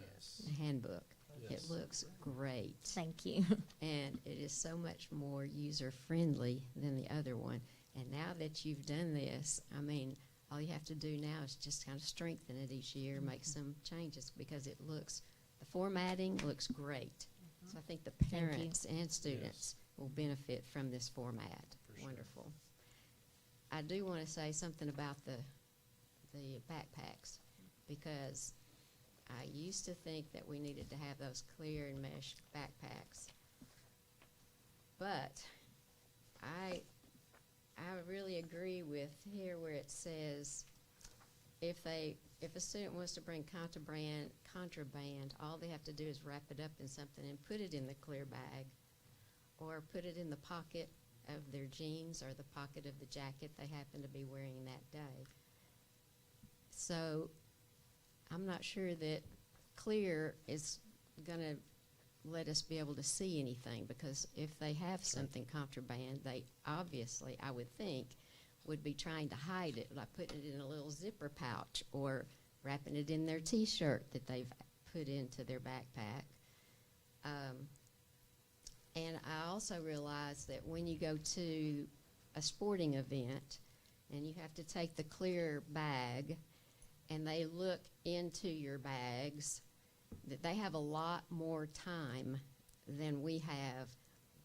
a handbook. Yes. It looks great. Thank you. And it is so much more user-friendly than the other one. And now that you've done this, I mean, all you have to do now is just kind of strengthen it each year, make some changes, because it looks, the formatting looks great. So I think the you. parents and students will benefit from this format. For sure. Wonderful. I do want to say something about the backpacks, because I used to think that we needed to have those clear and mesh backpacks. But I really agree with here where it says if a student wants to bring contraband, all they have to do is wrap it up in something and put it in the clear bag, or put it in the pocket of their jeans or the pocket of the jacket they happen to be wearing that day. So I'm not sure that clear is going to let us be able to see anything, because if they have something contraband, they obviously, I would think, would be trying to hide it, like putting it in a little zipper pouch or wrapping it in their T-shirt that they've put into their backpack. And I also realize that when you go to a sporting event and you have to take the clear bag and they look into your bags, that they have a lot more time than we have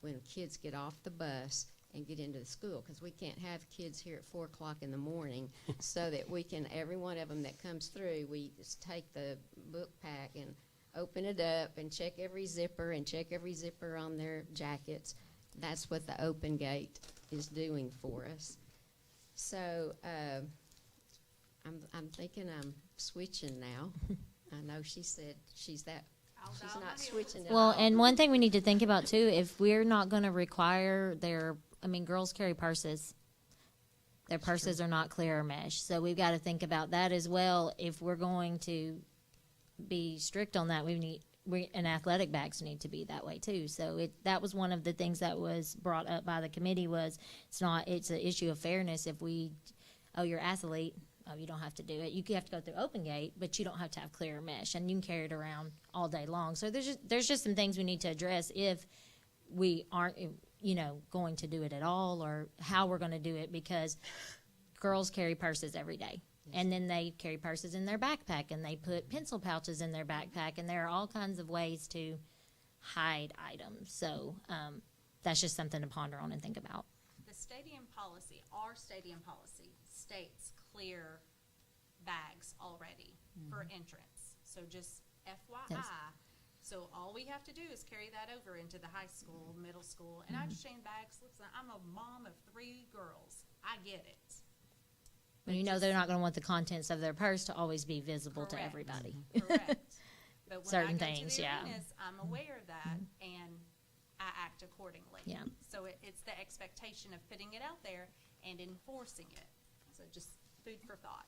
when kids get off the bus and get into the school, because we can't have kids here at 4 o'clock in the morning so that we can, every one of them that comes through, we just take the book pack and open it up and check every zipper on their jackets. That's what the open gate is doing for us. So I'm thinking I'm switching now. I know she said she's not switching at Well, all. and one thing we need to think about too, if we're not going to require girls carry purses. Their purses are not clear or mesh. So we've got to think about that as well. If we're going to be strict on that, and athletic bags need to be that way too. So that was one of the things that was brought up by the committee was it's an issue of fairness. If you're athlete, you don't have to do it. You have to go through open gate, but you don't have to have clear mesh, and you can carry it around all day long. So there's just some things we need to address if we aren't, going to do it at all, or how we're going to do it, because girls carry purses every day. And then they carry purses in their backpack, and they put pencil pouches in their backpack, and there are all kinds of ways to hide items. So that's just something to ponder on and think about. The stadium policy, our stadium policy, states clear bags already for entrance. So just FYI. Yes. So all we have to do is carry that over into the high school, middle school, and I understand bags. Listen, I'm a mom of 3 girls. I get it. But they're not going to want the contents of their purse to always be visible to everybody. Correct. But when Certain I go things, to the yeah. arenas, I'm aware of that, and I act accordingly. Yeah. So it's the expectation of putting it out there and enforcing it. So just food for thought.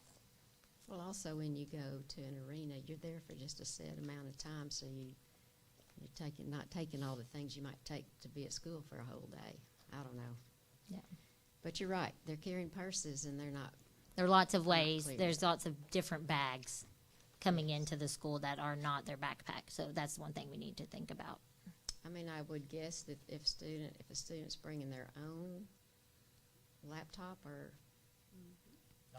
Well, also when you go to an arena, you're there for just a set amount of time, so you're not taking all the things you might take to be at school for a whole day. I don't know. Yeah. But you're right. They're carrying purses, and they're not. There are lots of ways. clear. There's lots of different bags coming into the school that are not their backpack. So that's one thing we need to think about. I mean, I would guess that if a student's bringing their own laptop or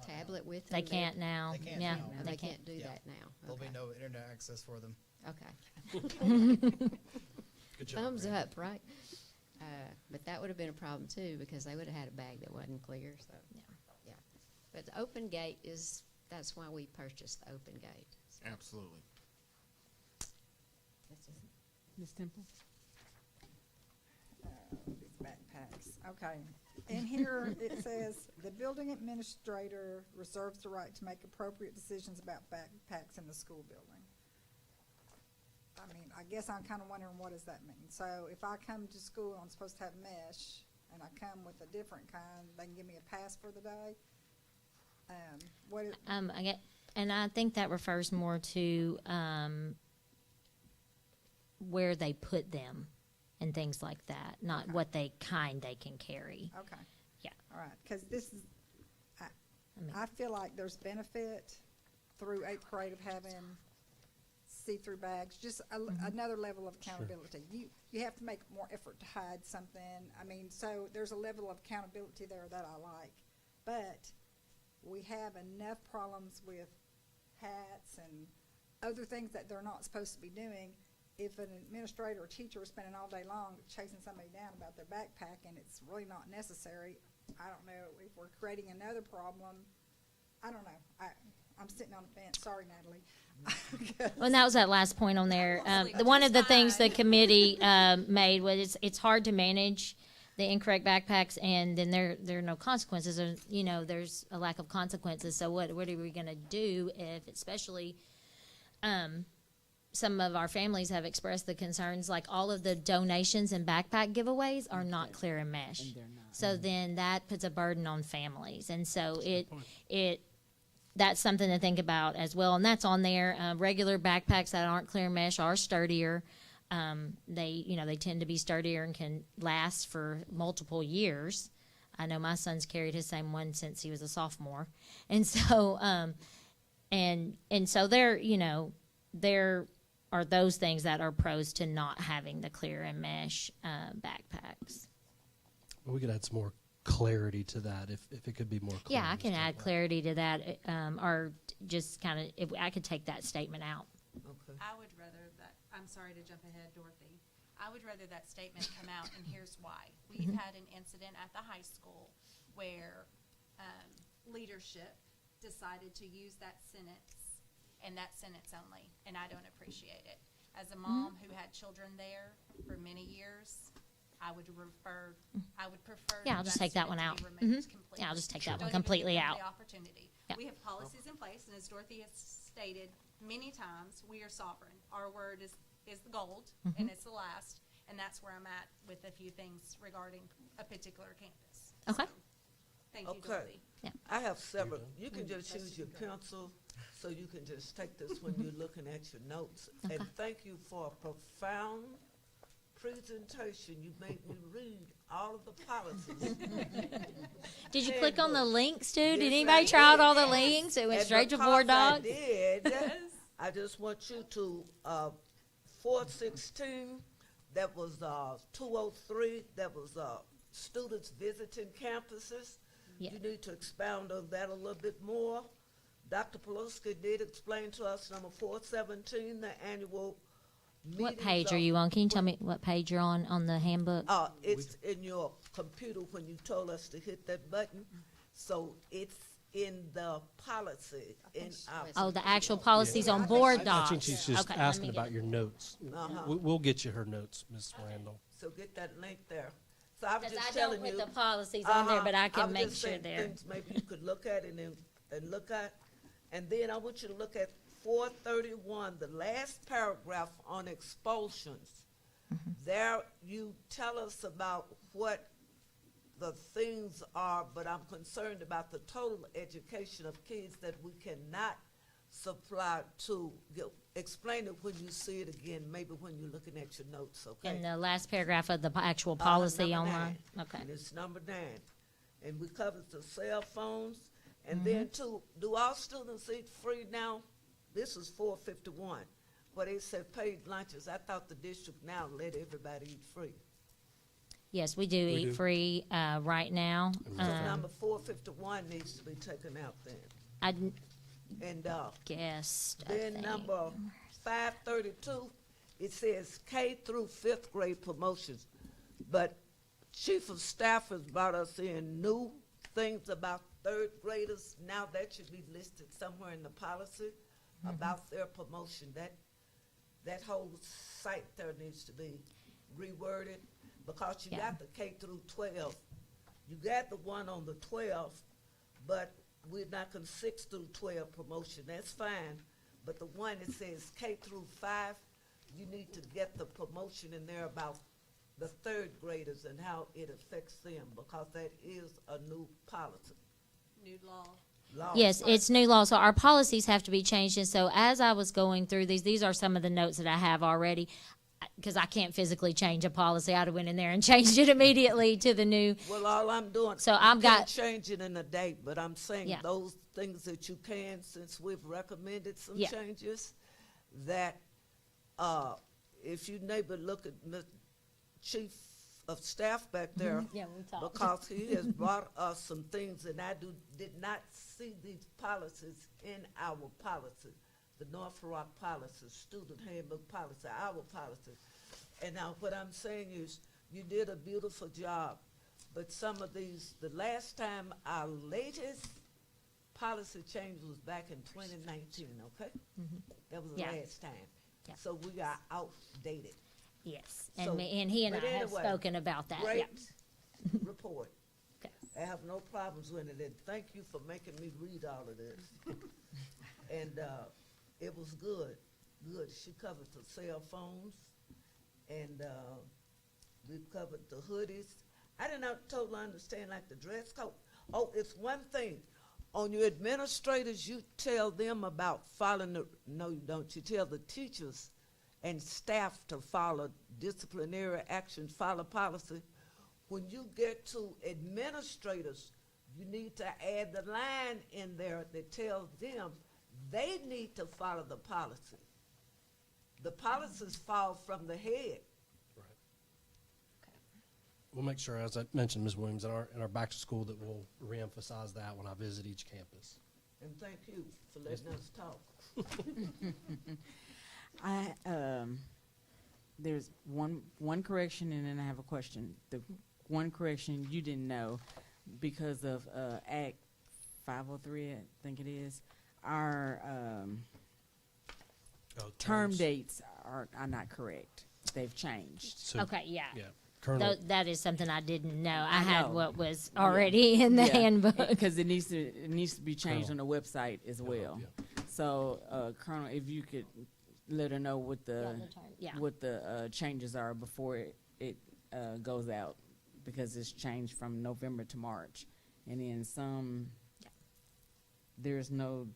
tablet with them, They can't now. They can't yeah, now. they can't do Yeah. that now. There'll Okay. be no internet access for them. Okay. Good job. Thumbs Brandon. up, right? But that would have been a problem too, because they would have had a bag that wasn't clear. So yeah. But the open gate that's why we purchased the open gate. So Absolutely. that's it. Ms. Temple? These backpacks. Okay. In here, it says, the building administrator reserves the right to make appropriate decisions about backpacks in the school building. I mean, I guess I'm kind of wondering, what does that mean? So if I come to school and I'm supposed to have mesh, and I come with a different kind, they can give me a pass for the day? I think that refers more to where they put them and things like that, not Okay. what they can carry. Okay. Yeah. All right, because this is, I feel like there's benefit through 8th grade of having see-through bags, just another level of accountability. You have to make more effort to hide something. I mean, so there's a level of accountability there that I like. But we have enough problems with hats and other things that they're not supposed to be doing. If an administrator or teacher is spending all day long chasing somebody down about their backpack and it's really not necessary, I don't know if we're creating another problem. I don't know. I'm sitting on the fence. Sorry, Natalie. Well, and that was that last point on there. Honestly, One of the just things the fine. committee made was it's hard to manage the incorrect backpacks, and then there are no consequences. There's a lack of consequences. So what are we going to do if, especially, some of our families have expressed the concerns, like all of the donations and backpack giveaways are not clear and mesh. And they're not. So then that puts a burden on families, and so that's something to think about as well. And that's on there. Regular backpacks that aren't clear mesh are sturdier. They tend to be sturdier and can last for multiple years. I know my son's carried his same one since he was a sophomore, and so so there are those things that are pros to not having the clear and mesh backpacks. We could add some more clarity to that if it could be more clear. Yeah, I can add clarity to that, or just kind of, if I could take that statement out. Okay. I would rather that, I'm sorry to jump ahead, Dorothy. I would rather that statement come out, and here's why. We've had an incident at the high school where leadership decided to use that sentence and that sentence only, and I don't appreciate it. As a mom who had children there for many years, I would prefer Yeah, I'll just take that one out. to be removed completely. Yeah, I'll just take that Don't one even give completely them out. the opportunity. Yeah. We have policies in place, and as Dorothy has stated many times, we are sovereign. Our word is the gold, and it's the last, and that's where I'm at with a few things regarding a particular campus. Okay. So, thank you, Okay. Dorothy. I have several. You can just choose your pencil, so you can just take this when you're looking at your notes. And thank you for a profound presentation. You made me read all of the policies. Did you click on the links too? Yes, Did I anybody try out did. all the links? It went And straight to because Board Docs? I did. I just want you to 416. That was 203. That was students visiting campuses. Yeah. You need to expound on that a little bit more. Dr. Pelosi did explain to us number 417, the annual meetings. What page are you on? Can you tell me what page you're on the handbook? It's in your computer when you told us to hit that button. So it's in the policy in our. Oh, the actual policies on Board I Docs. think she's just Okay, asking let me get- about your notes. Uh-huh. We'll get you her notes, Ms. Randall. So get that link there. So I was Because just I don't telling you. put the policies on there, but I I can was make just sure saying they're. things maybe you could look at and look at. And then I want you to look at 431, the last paragraph on expulsions. Mm-hmm. There you tell us about what the things are, but I'm concerned about the total education of kids that we cannot supply to. Explain it when you see it again, maybe when you're looking at your notes, okay? In the last paragraph of the actual policy Number online? 9. Okay. And it's number 9. And we covered the cell phones. And Mm-hmm. then too, do all students eat free now? This is 451, where they said paid lunches. I thought the district now let everybody eat free. Yes, we do eat do. free right now. So number 451 needs to be taken out then. I And guessed. I then think. number 532, it says K through 5th grade promotions. But Chief of Staff has brought us in new things about 3rd graders. Now that should be listed somewhere in the policy about their promotion. That whole site there needs to be reworded because you Yeah. got the K through 12. You got the one on the 12, but we're not going to 6 through 12 promotion. That's fine. But the one that says K through 5, you need to get the promotion in there about the 3rd graders and how it affects them because that is a new policy. New law. Yes, it's new law, so our policies have to be changed. And so as I was going through these are some of the notes that I have already, because I can't physically change a policy. I'd have went in there and changed it immediately to the new. Well, all I'm doing, So you I've can't got- change it in a day, but I'm saying Yeah. those things that you can, since we've recommended some Yeah. changes, that if you neighbor look at the chief of staff back there, Yeah, we talked. because he has brought us some things, and I did not see these policies in our policy, the North Rock policy, student handbook policy, our policy. And now what I'm saying is, you did a beautiful job, but some of these, the last time our latest policy change was back in 2019, okay? That was the Yeah. last time. Yeah. So we are outdated. Yes, So- and he and I but have anyway, spoken about that. Great Yeah. report. Okay. I have no problems with it, and thank you for making me read all of this. And it was good, good. She covered the cell phones, and we've covered the hoodies. I did not totally understand, like, the dress code. Oh, it's one thing. On your administrators, you tell them about following the, no, you don't. You tell the teachers and staff to follow disciplinary actions, follow policy. When you get to administrators, you need to add the line in there that tells them they need to follow the policy. The policies fall from the head. We'll make sure, as I mentioned, Ms. Williams, in our back to school, that we'll reemphasize that when I visit each campus. And thank you for letting us talk. There's one correction, and then I have a question. The one correction you didn't know, because of Act 503, I think it is, our term dates are not correct. They've changed. So, Okay, yeah. Yeah. Colonel, That is something I didn't know. I I had know. what was already in the handbook. Because it needs to be changed Colonel. on the website as well. yeah. So, Colonel, if you could let her know what the changes are before it goes out, because it's changed from November to March, and in some there's no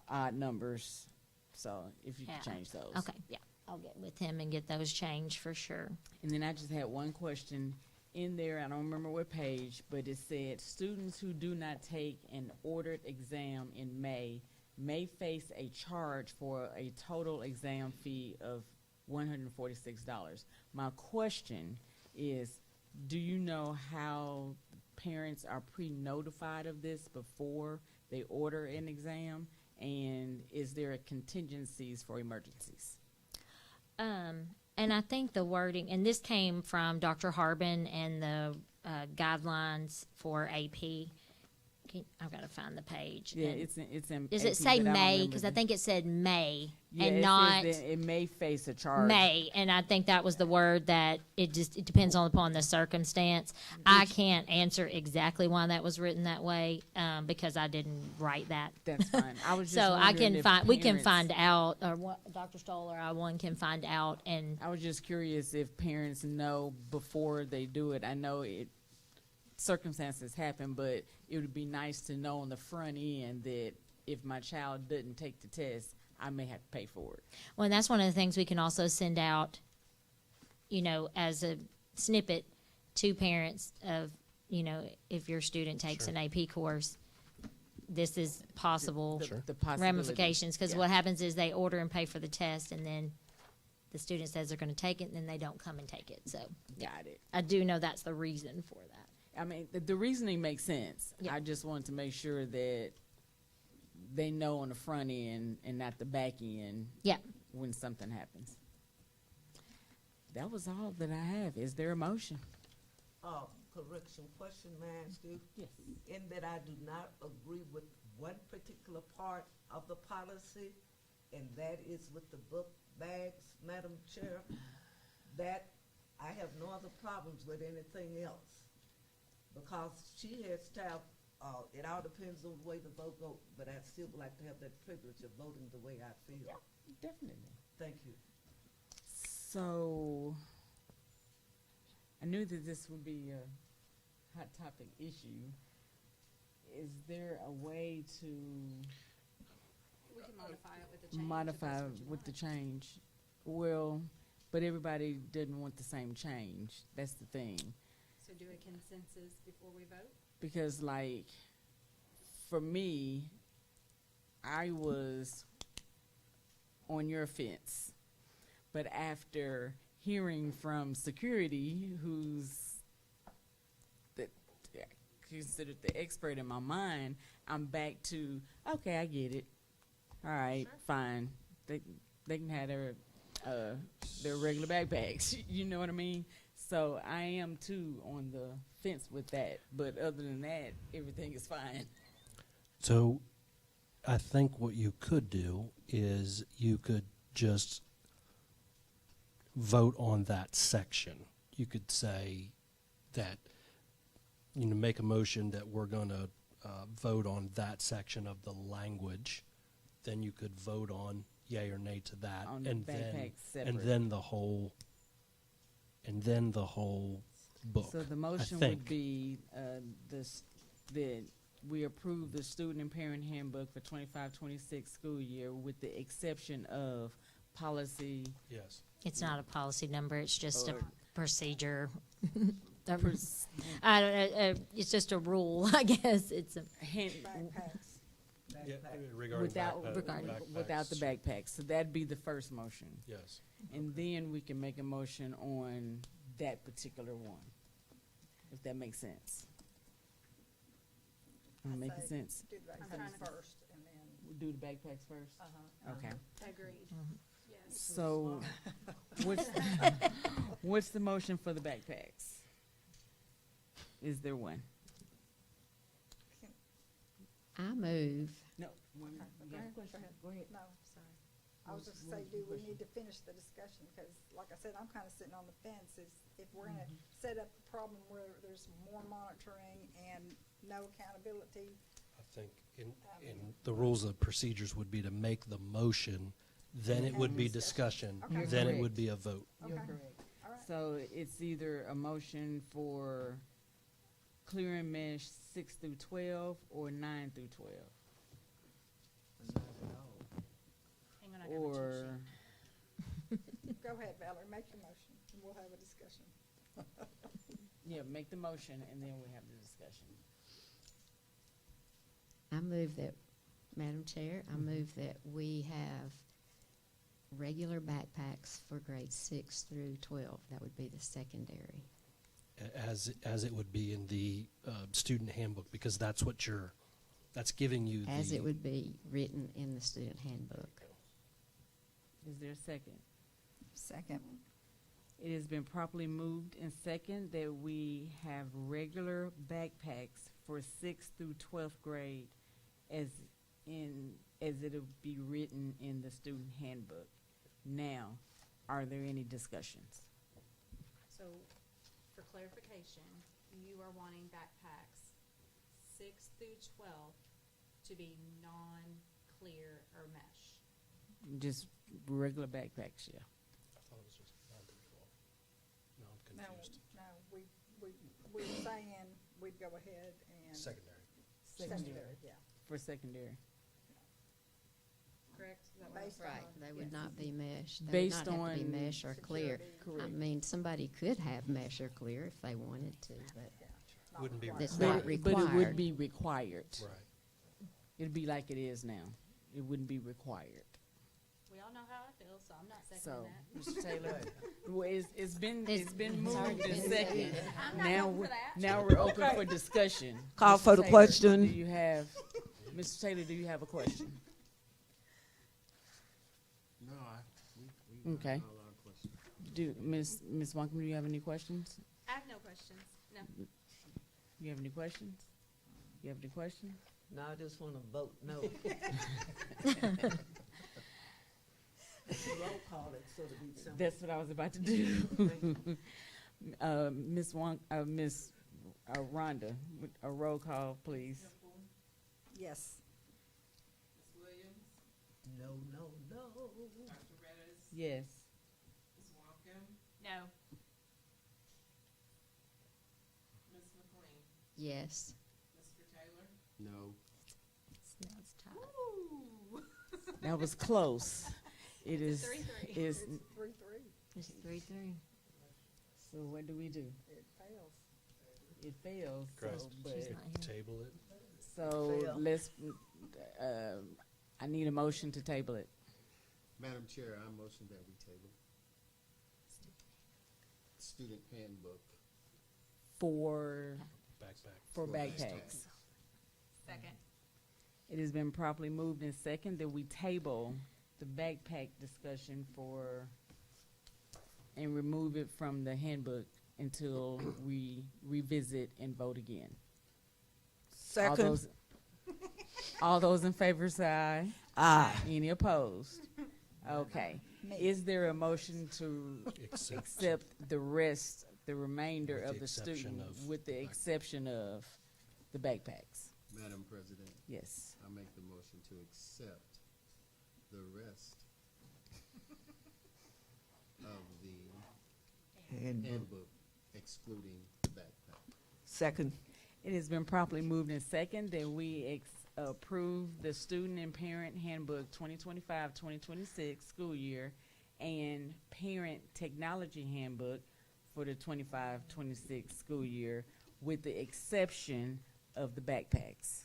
odd numbers. So if you could change those. Okay, yeah. I'll get with him and get those changed for sure. And then I just had one question in there. I don't remember what page, but it said students who do not take an ordered exam in May face a charge for a total exam fee of $146. My question is, do you know how parents are pre-notified of this before they order an exam? And is there contingencies for emergencies? And I think the wording, and this came from Dr. Harbin and the guidelines for AP. I've got to find the page. Yeah, And it's in. does AP, it say but I don't May? remember Because I the- think it said May Yeah, and it not says that it may face a charge. May. And I think that was the word that it depends upon the circumstance. I can't answer exactly why that was written that way because I didn't write that. That's fine. I was just So I wondering can if find. We can parents- find out, or what Dr. Stoll or I one can find out, and I was just curious if parents know before they do it. I know circumstances happen, but it would be nice to know on the front end that if my child doesn't take the test, I may have to pay for it. well, and that's one of the things we can also send out, as a snippet to parents of, if your student takes Sure. an AP course, this is possible The possibility. ramifications. Because Yeah. what happens is they order and pay for the test, and then the student says they're going to take it, and then they don't come and take it. So Got it. I do know that's the reason for that. I mean, the reasoning makes sense. Yeah. I just wanted to make sure that they know on the front end and not the back end Yeah. when something happens. That was all that I have. Is there a motion? Correction question, may I ask you? Yes. In that I do not agree with one particular part of the policy, and that is with the book bags, Madam Chair, that I have no other problems with anything else. Because she has to have, it all depends on the way the vote goes, but I still would like to have that privilege of voting the way I feel. Definitely. Thank you. So, I knew that this would be a hot topic issue. Is there a way to We can modify it with the change. modify with the change? Well, but everybody didn't want the same change. That's the thing. So do a consensus before we vote? Because, like, for me, I was on your fence. But after hearing from security, who's considered the expert in my mind, I'm back to, okay, I get it. All right, Sure. fine. They can have their regular backpacks. You know what I mean? So I am too on the fence with that. But other than that, everything is fine. So I think what you could do is you could just vote on that section. You could say that, make a motion that we're going to vote on that section of the language. Then you could vote on yay or nay to that, On the and backpack then separate. the whole book. So the I motion think. would be that we approve the student and parent handbook for 25-26 school year with the exception of policy. Yes. It's not a policy number, it's just a Or- procedure. I don't know, it's just a rule, I guess. It's a, Backpacks. Yeah, regarding Without, backpacks. without the backpacks. So that'd be the first motion. Yes. And then we can make a motion on that particular one, if that makes sense. Am I making sense? Do the I'm backpacks trying to- first, and then. We'll do the backpacks first? Okay. Agreed. Yes. So, what's the motion for the backpacks? Is there one? I move, No. Go ahead. Go ahead. No, sorry. I was just gonna say, do we need to finish the discussion? Because like I said, I'm kind of sitting on the fence. If we're gonna set up a problem where there's more monitoring and no accountability, I think in the rules of procedures would be to make the motion, then it would be discussion, Okay. then it Correct. would be a vote. You're Okay. correct. all right. So it's either a motion for clearing mesh 6 through 12 or 9 through 12. Hang on, I got my cheat Or, sheet. Go ahead, Valerie, make the motion, and we'll have a discussion. yeah, make the motion and then we have the discussion. I move that, Madam Chair, I move that we have regular backpacks for grades 6 through 12. That would be the secondary. As it would be in the student handbook, because that's what that's giving you the. As it would be written in the student handbook. Is there a second? Second. It has been properly moved and second that we have regular backpacks for 6th through 12th grade as it'll be written in the student handbook. Now, are there any discussions? So, for clarification, you are wanting backpacks 6 through 12 to be non-clear or mesh. Just regular backpacks, yeah. I thought it was just 9 through 12. No, I'm No, confused. no, we were saying we'd go ahead and. Secondary. Secondary, yeah. For secondary. Correct? Is that what Based Right, on- they would yes. not be mesh. They Based would not have to be on mesh or clear. security. I mean, somebody could have mesh or clear if they wanted to, but Yeah, not Wouldn't be required. it's But not it- But it would required. be required. Right. It'd be like it is now. It wouldn't be required. We all know how I feel, so I'm not So, seconding that. Mr. Taylor, well, it's been It's moved already and been second. I'm not Now, voting for we're- that. now we're open for discussion. Call Mr. for the Taylor, question. Do you have, Mr. Taylor, do you have a question? No, we Okay. a lot of questions. Do, Ms. Wonkum, do you have any questions? I have no questions. No. You have any questions? You have any questions? No, I just want to vote no. Roll call it so to be simple. That's what I was about to do. Ms. Ms. Rhonda, a roll call, please. Yes. No, no, no. Yes. No. yes. No. now it's tied. That was close. It is, 3-3. is, It's 3-3. It's 3-3. so what do we do? It fails. It fails, so, Correct. but, She's not here. Table it. so Fail. let's, I need a motion to table it. Madam Chair, I motion that we table student handbook. For Backpack. backpacks. Second. It has been properly moved and second that we table the backpack discussion and remove it from the handbook until we revisit and vote again. Second. All those in favor say aye. Aye. Any opposed? Okay. Me. Is there a motion to Accept. accept the remainder With the of the exception student, of with the exception of the backpacks? Madam President, Yes. I make the motion to accept the rest of the handbook excluding backpack. Second. It has been properly moved and second that we approve the Student and Parent Handbook 2025-2026 school year and Parent Technology Handbook for the 25-26 school year, with the exception of the backpacks.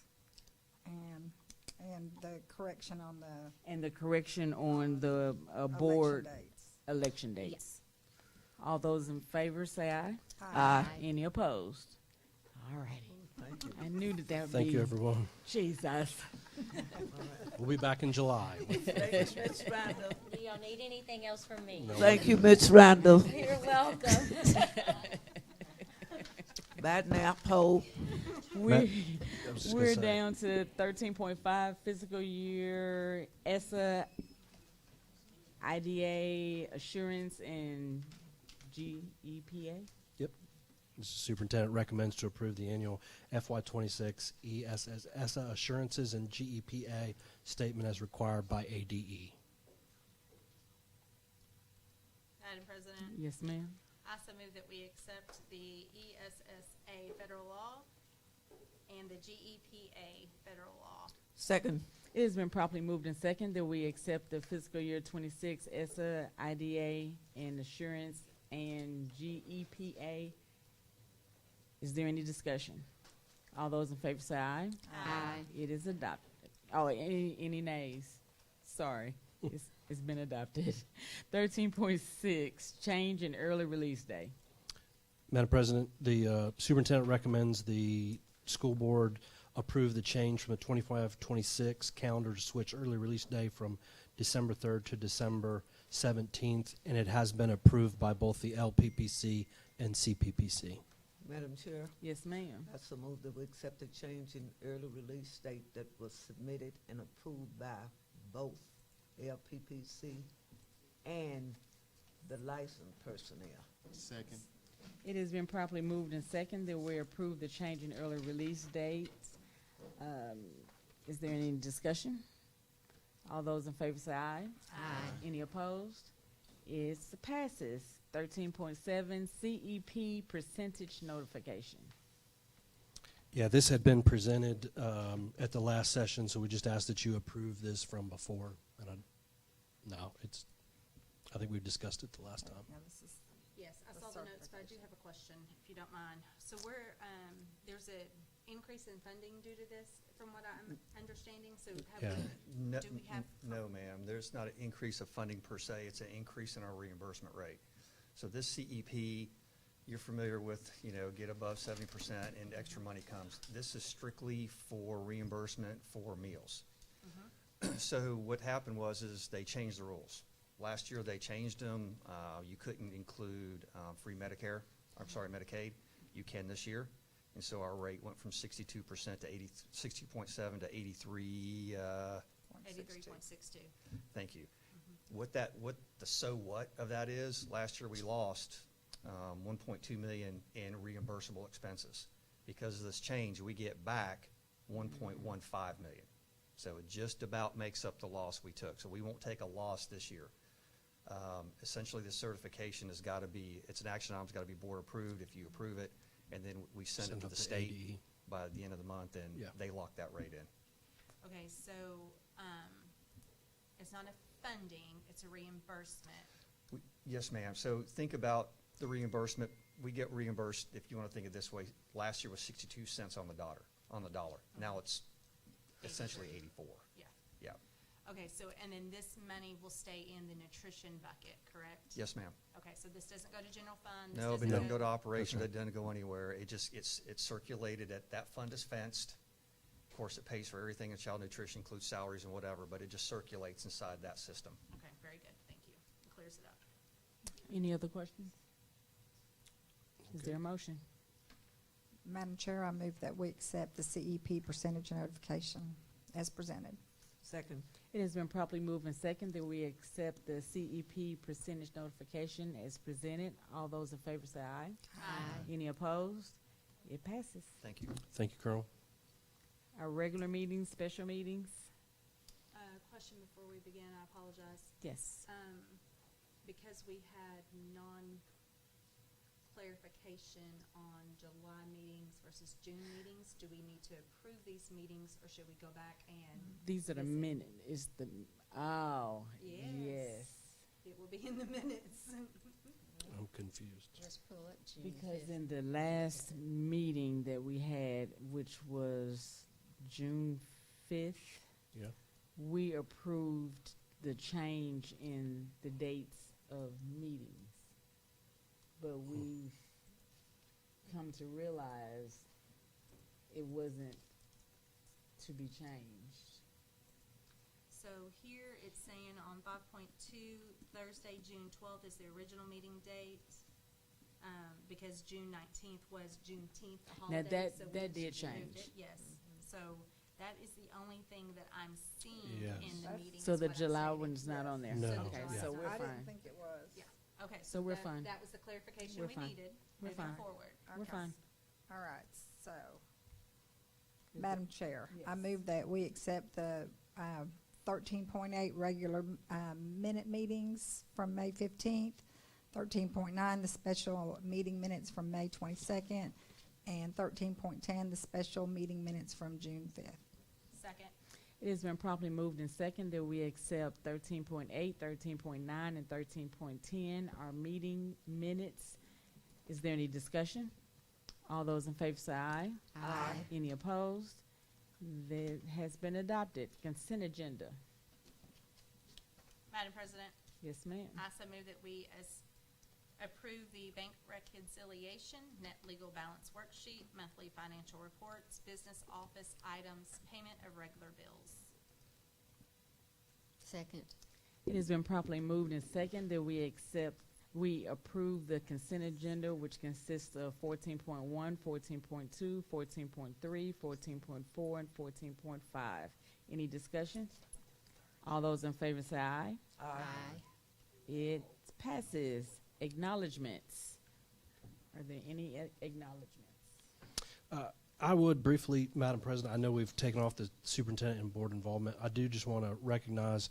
And the correction on the And the correction on the board election dates. election dates. All those in favor say aye. Aye. Any opposed? All righty. Thank you. I knew that would be. Thank you, everyone. Jesus. We'll be back in July. Thank you, Ms. Randall. Do y'all need anything else from me? No. Thank you, Ms. Randall. You're welcome. Bad nap hole. We, I was just gonna we're say. down to 13.5 fiscal year ESSA, IDA, assurance, and GEPA. The superintendent recommends to approve the annual FY26 ESSA assurances and GEPA statement as required by ADE. Madam President, Yes, ma'am. I so move that we accept the ESSA federal law and the GEPA federal law. Second. It has been properly moved in second that we accept the fiscal year 26 ESSA, IDA, and assurance and GEPA. Is there any discussion? All those in favor say aye. Aye. It is adopted. Oh, any nays? Sorry, it's been adopted. 13.6, change in early release day. Madam President, the superintendent recommends the school board approve the change from the 25-26 calendar to switch early release day from December 3rd to December 17th, and it has been approved by both the LPPC and CPPC. Madam Chair, Yes, ma'am. I so move that we accept the change in early release date that was submitted and approved by both LPPC and the licensed personnel. Second. It has been properly moved in second that we approve the change in early release dates. Is there any discussion? All those in favor say aye. Aye. Any opposed? It passes. 13.7, CEP percentage notification. Yeah, this had been presented at the last session, so we just asked that you approve this from before. And I think we've discussed it the last time. Yeah, this is Yes, I The saw the notes, but I do have a question, if you don't mind. So there's an increase in funding due to this, from what I'm understanding, so Yeah. No, do we have? no, ma'am. There's not an increase of funding per se. It's an increase in our reimbursement rate. So this CEP, you're familiar with, get above 70% and extra money comes. This is strictly for reimbursement for meals. So what happened is they changed the rules. Last year they changed them. You couldn't include free Medicare. I'm sorry, Medicaid. You can this year. And so our rate went from 62% to 60.7 to 83. 83.62. Thank you. What the so what of that is, last year we lost 1.2 million in reimbursable expenses. Because of this change, we get back 1.15 million. So it just about makes up the loss we took. So we won't take a loss this year. Essentially, the certification has got to be, it's an action item, it's got to be board approved if you approve it, and then we send it to up the to state ADE. by the end of the month, and Yeah. they lock that rate in. Okay, so it's not a funding, it's a reimbursement. Yes, ma'am. So think about the reimbursement. We get reimbursed, if you want to think of it this way, last year was 62 cents on the dollar. Now it's essentially 84. Yeah. Yeah. Okay, so, and then this money will stay in the nutrition bucket, correct? Yes, ma'am. Okay, so this doesn't go to general fund? this No, it doesn't doesn't go to operations, That's it doesn't go anywhere. It's circulated, that fund is fenced. Of course, it pays for everything in child nutrition, includes salaries and whatever, but it just circulates inside that system. Okay, very good, thank you. It clears it up. Any other questions? Is there a motion? Madam Chair, I move that we accept the CEP percentage notification as presented. Second. It has been properly moved in second that we accept the CEP percentage notification as presented. All those in favor say aye. Aye. Any opposed? It passes. Thank you. Thank you, Colonel. Our regular meetings, special meetings? Question before we begin, I apologize. Yes. Because we had clarification on July meetings versus June meetings. Do we need to approve these meetings, or should we go back and? These are the visit? minute, it's the, oh, Yes. yes. It will be in the minutes. I'm confused. Just pull up June Because 5th. in the last meeting that we had, which was June 5th, Yeah. we approved the change in the dates of meetings. But we come to realize it wasn't to be changed. So here it's saying on 5.2, Thursday, June 12th is the original meeting date, because June 19th was Juneteenth, the Now holiday. that- so we that did moved change. it, yes. So that is the only thing that I'm seeing Yes. in the meeting. So is the what I'm July saying. one's not on there? No. So the Okay, July so one's we're I didn't fine. think it was. Yeah. Okay, So we're that- fine. That was the clarification We're we fine. needed We're moving fine. forward. We're Okay. fine. All right, so, Is Madam Chair, I Yes. move that we accept the 13.8 regular minute meetings from May 15th, 13.9 the special meeting minutes from May 22nd, and 13.10 the special meeting minutes from June 5th. Second. It has been properly moved and second that we accept 13.8, 13.9, and 13.10, our meeting minutes. Is there any discussion? All those in favor say aye. Aye. Any opposed? That has been adopted. Consent agenda. Madam President, Yes, ma'am. I so move that we approve the bank reconciliation, net legal balance worksheet, monthly financial reports, business office items, payment of regular bills. Second. It has been properly moved and second that we approve the consent agenda, which consists of 14.1, 14.2, 14.3, 14.4, and 14.5. Any discussion? All those in favor say aye. Aye. It passes. Acknowledgements. Are there any acknowledgements? I would briefly, Madam President, I know we've taken off the superintendent and board involvement. I do just want to recognize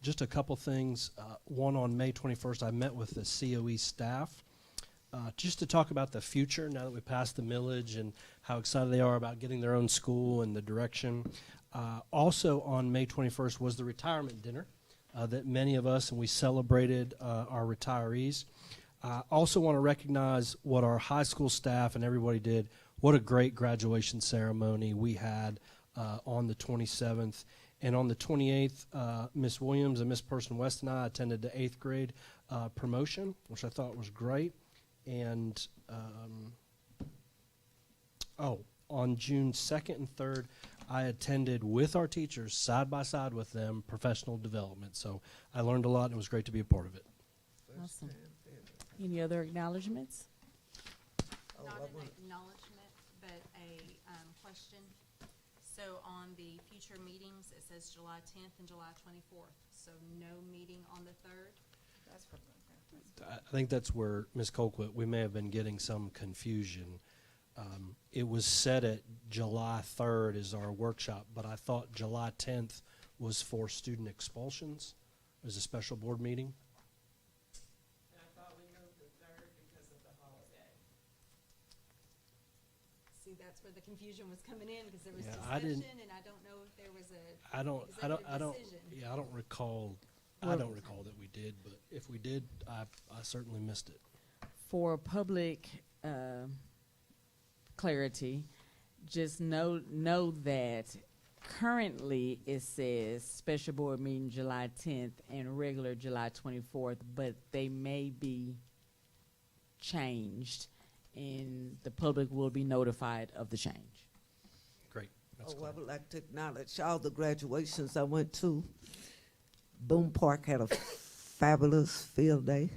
just a couple things. One, on May 21st, I met with the COE staff just to talk about the future now that we passed the millage and how excited they are about getting their own school and the direction. Also on May 21st was the retirement dinner that many of us, and we celebrated our retirees. I also want to recognize what our high school staff and everybody did. What a great graduation ceremony we had on the 27th. And on the 28th, Miss Williams and Miss Person West and I attended the 8th grade promotion, which I thought was great. And, on June 2nd and 3rd, I attended with our teachers, side by side with them, professional development. So I learned a lot, and it was great to be a part of it. Awesome. Any other acknowledgements? Oh, Not I an want- acknowledgement, but a question. So on the future meetings, it says July 10th and July 24th. So no meeting on the 3rd? That's for I think that's where, Ms. Colquitt, we may have been getting some confusion. It was set at July 3rd as our workshop, but I thought July 10th was for student expulsions. It was a special board meeting. And I thought we moved the 3rd because of the holiday. See, that's where the confusion was coming in, because there was Yeah, I didn't- discussion, and I don't know if there was a I don't executive decision. yeah, I don't recall that we did, but if we did, I certainly missed it. For public clarity, just know that currently it says special board meeting July 10th and regular July 24th, but they may be changed, and the public will be notified of the change. Great. That's Oh, I clear. would like to acknowledge all the graduations I went to. Boone Park had a fabulous field day.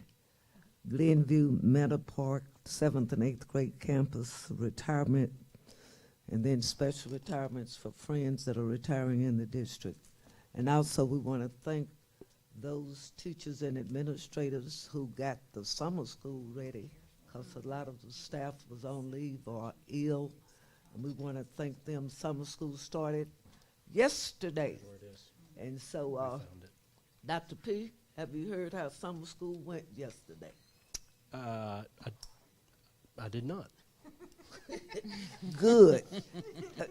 Glenview, Meadow Park, 7th and 8th grade campus, retirement, and then special retirements for friends that are retiring in the district. And also, we want to thank those teachers and administrators who got the summer school ready, because a lot of the staff was on leave or ill, and we want to thank them. Summer school started yesterday. Where it is. And so, We found it. Dr. P, have you heard how summer school went yesterday? I did not. Good.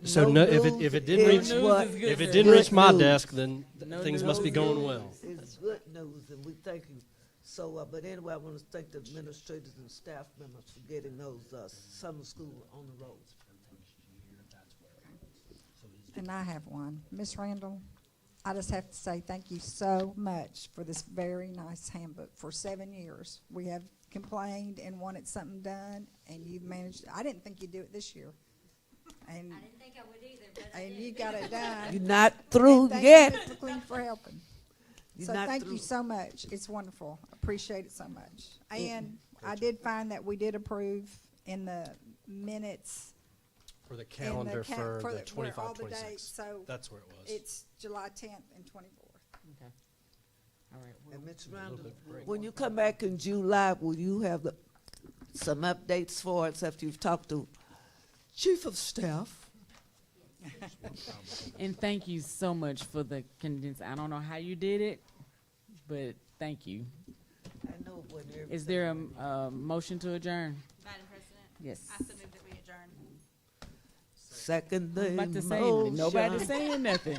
So no, if it didn't news reach is what? if it Good didn't reach my news. desk, then No things news must be is going good. well. It's good news, and we thank you. So, but anyway, I want to thank the administrators and staff members for getting those summer school on the road. And I have one. Miss Randall, I just have to say thank you so much for this very nice handbook. For 7 years, we have complained and wanted something done, and you've managed. I didn't think you'd do it this year. And I didn't think I would either, but and you got it done. You're not through And thank yet. you, Mr. Clean, for helping. You're So not thank through. you so much. It's wonderful. Appreciate it so much. And I did find that we did approve in the minutes For the in calendar for the where 25, all the 26. dates. So That's where it was. it's July 10th and 24th. Okay. All right. And Ms. A little Randall, bit of break. when you come back in July, will you have some updates for us after you've talked to Chief of Staff? And thank you so much for the condense. I don't know how you did it, but thank you. I know when Is there a motion to adjourn? Madam President? Yes. I so move that we adjourn. second the I'm about to say, motion. nobody saying nothing.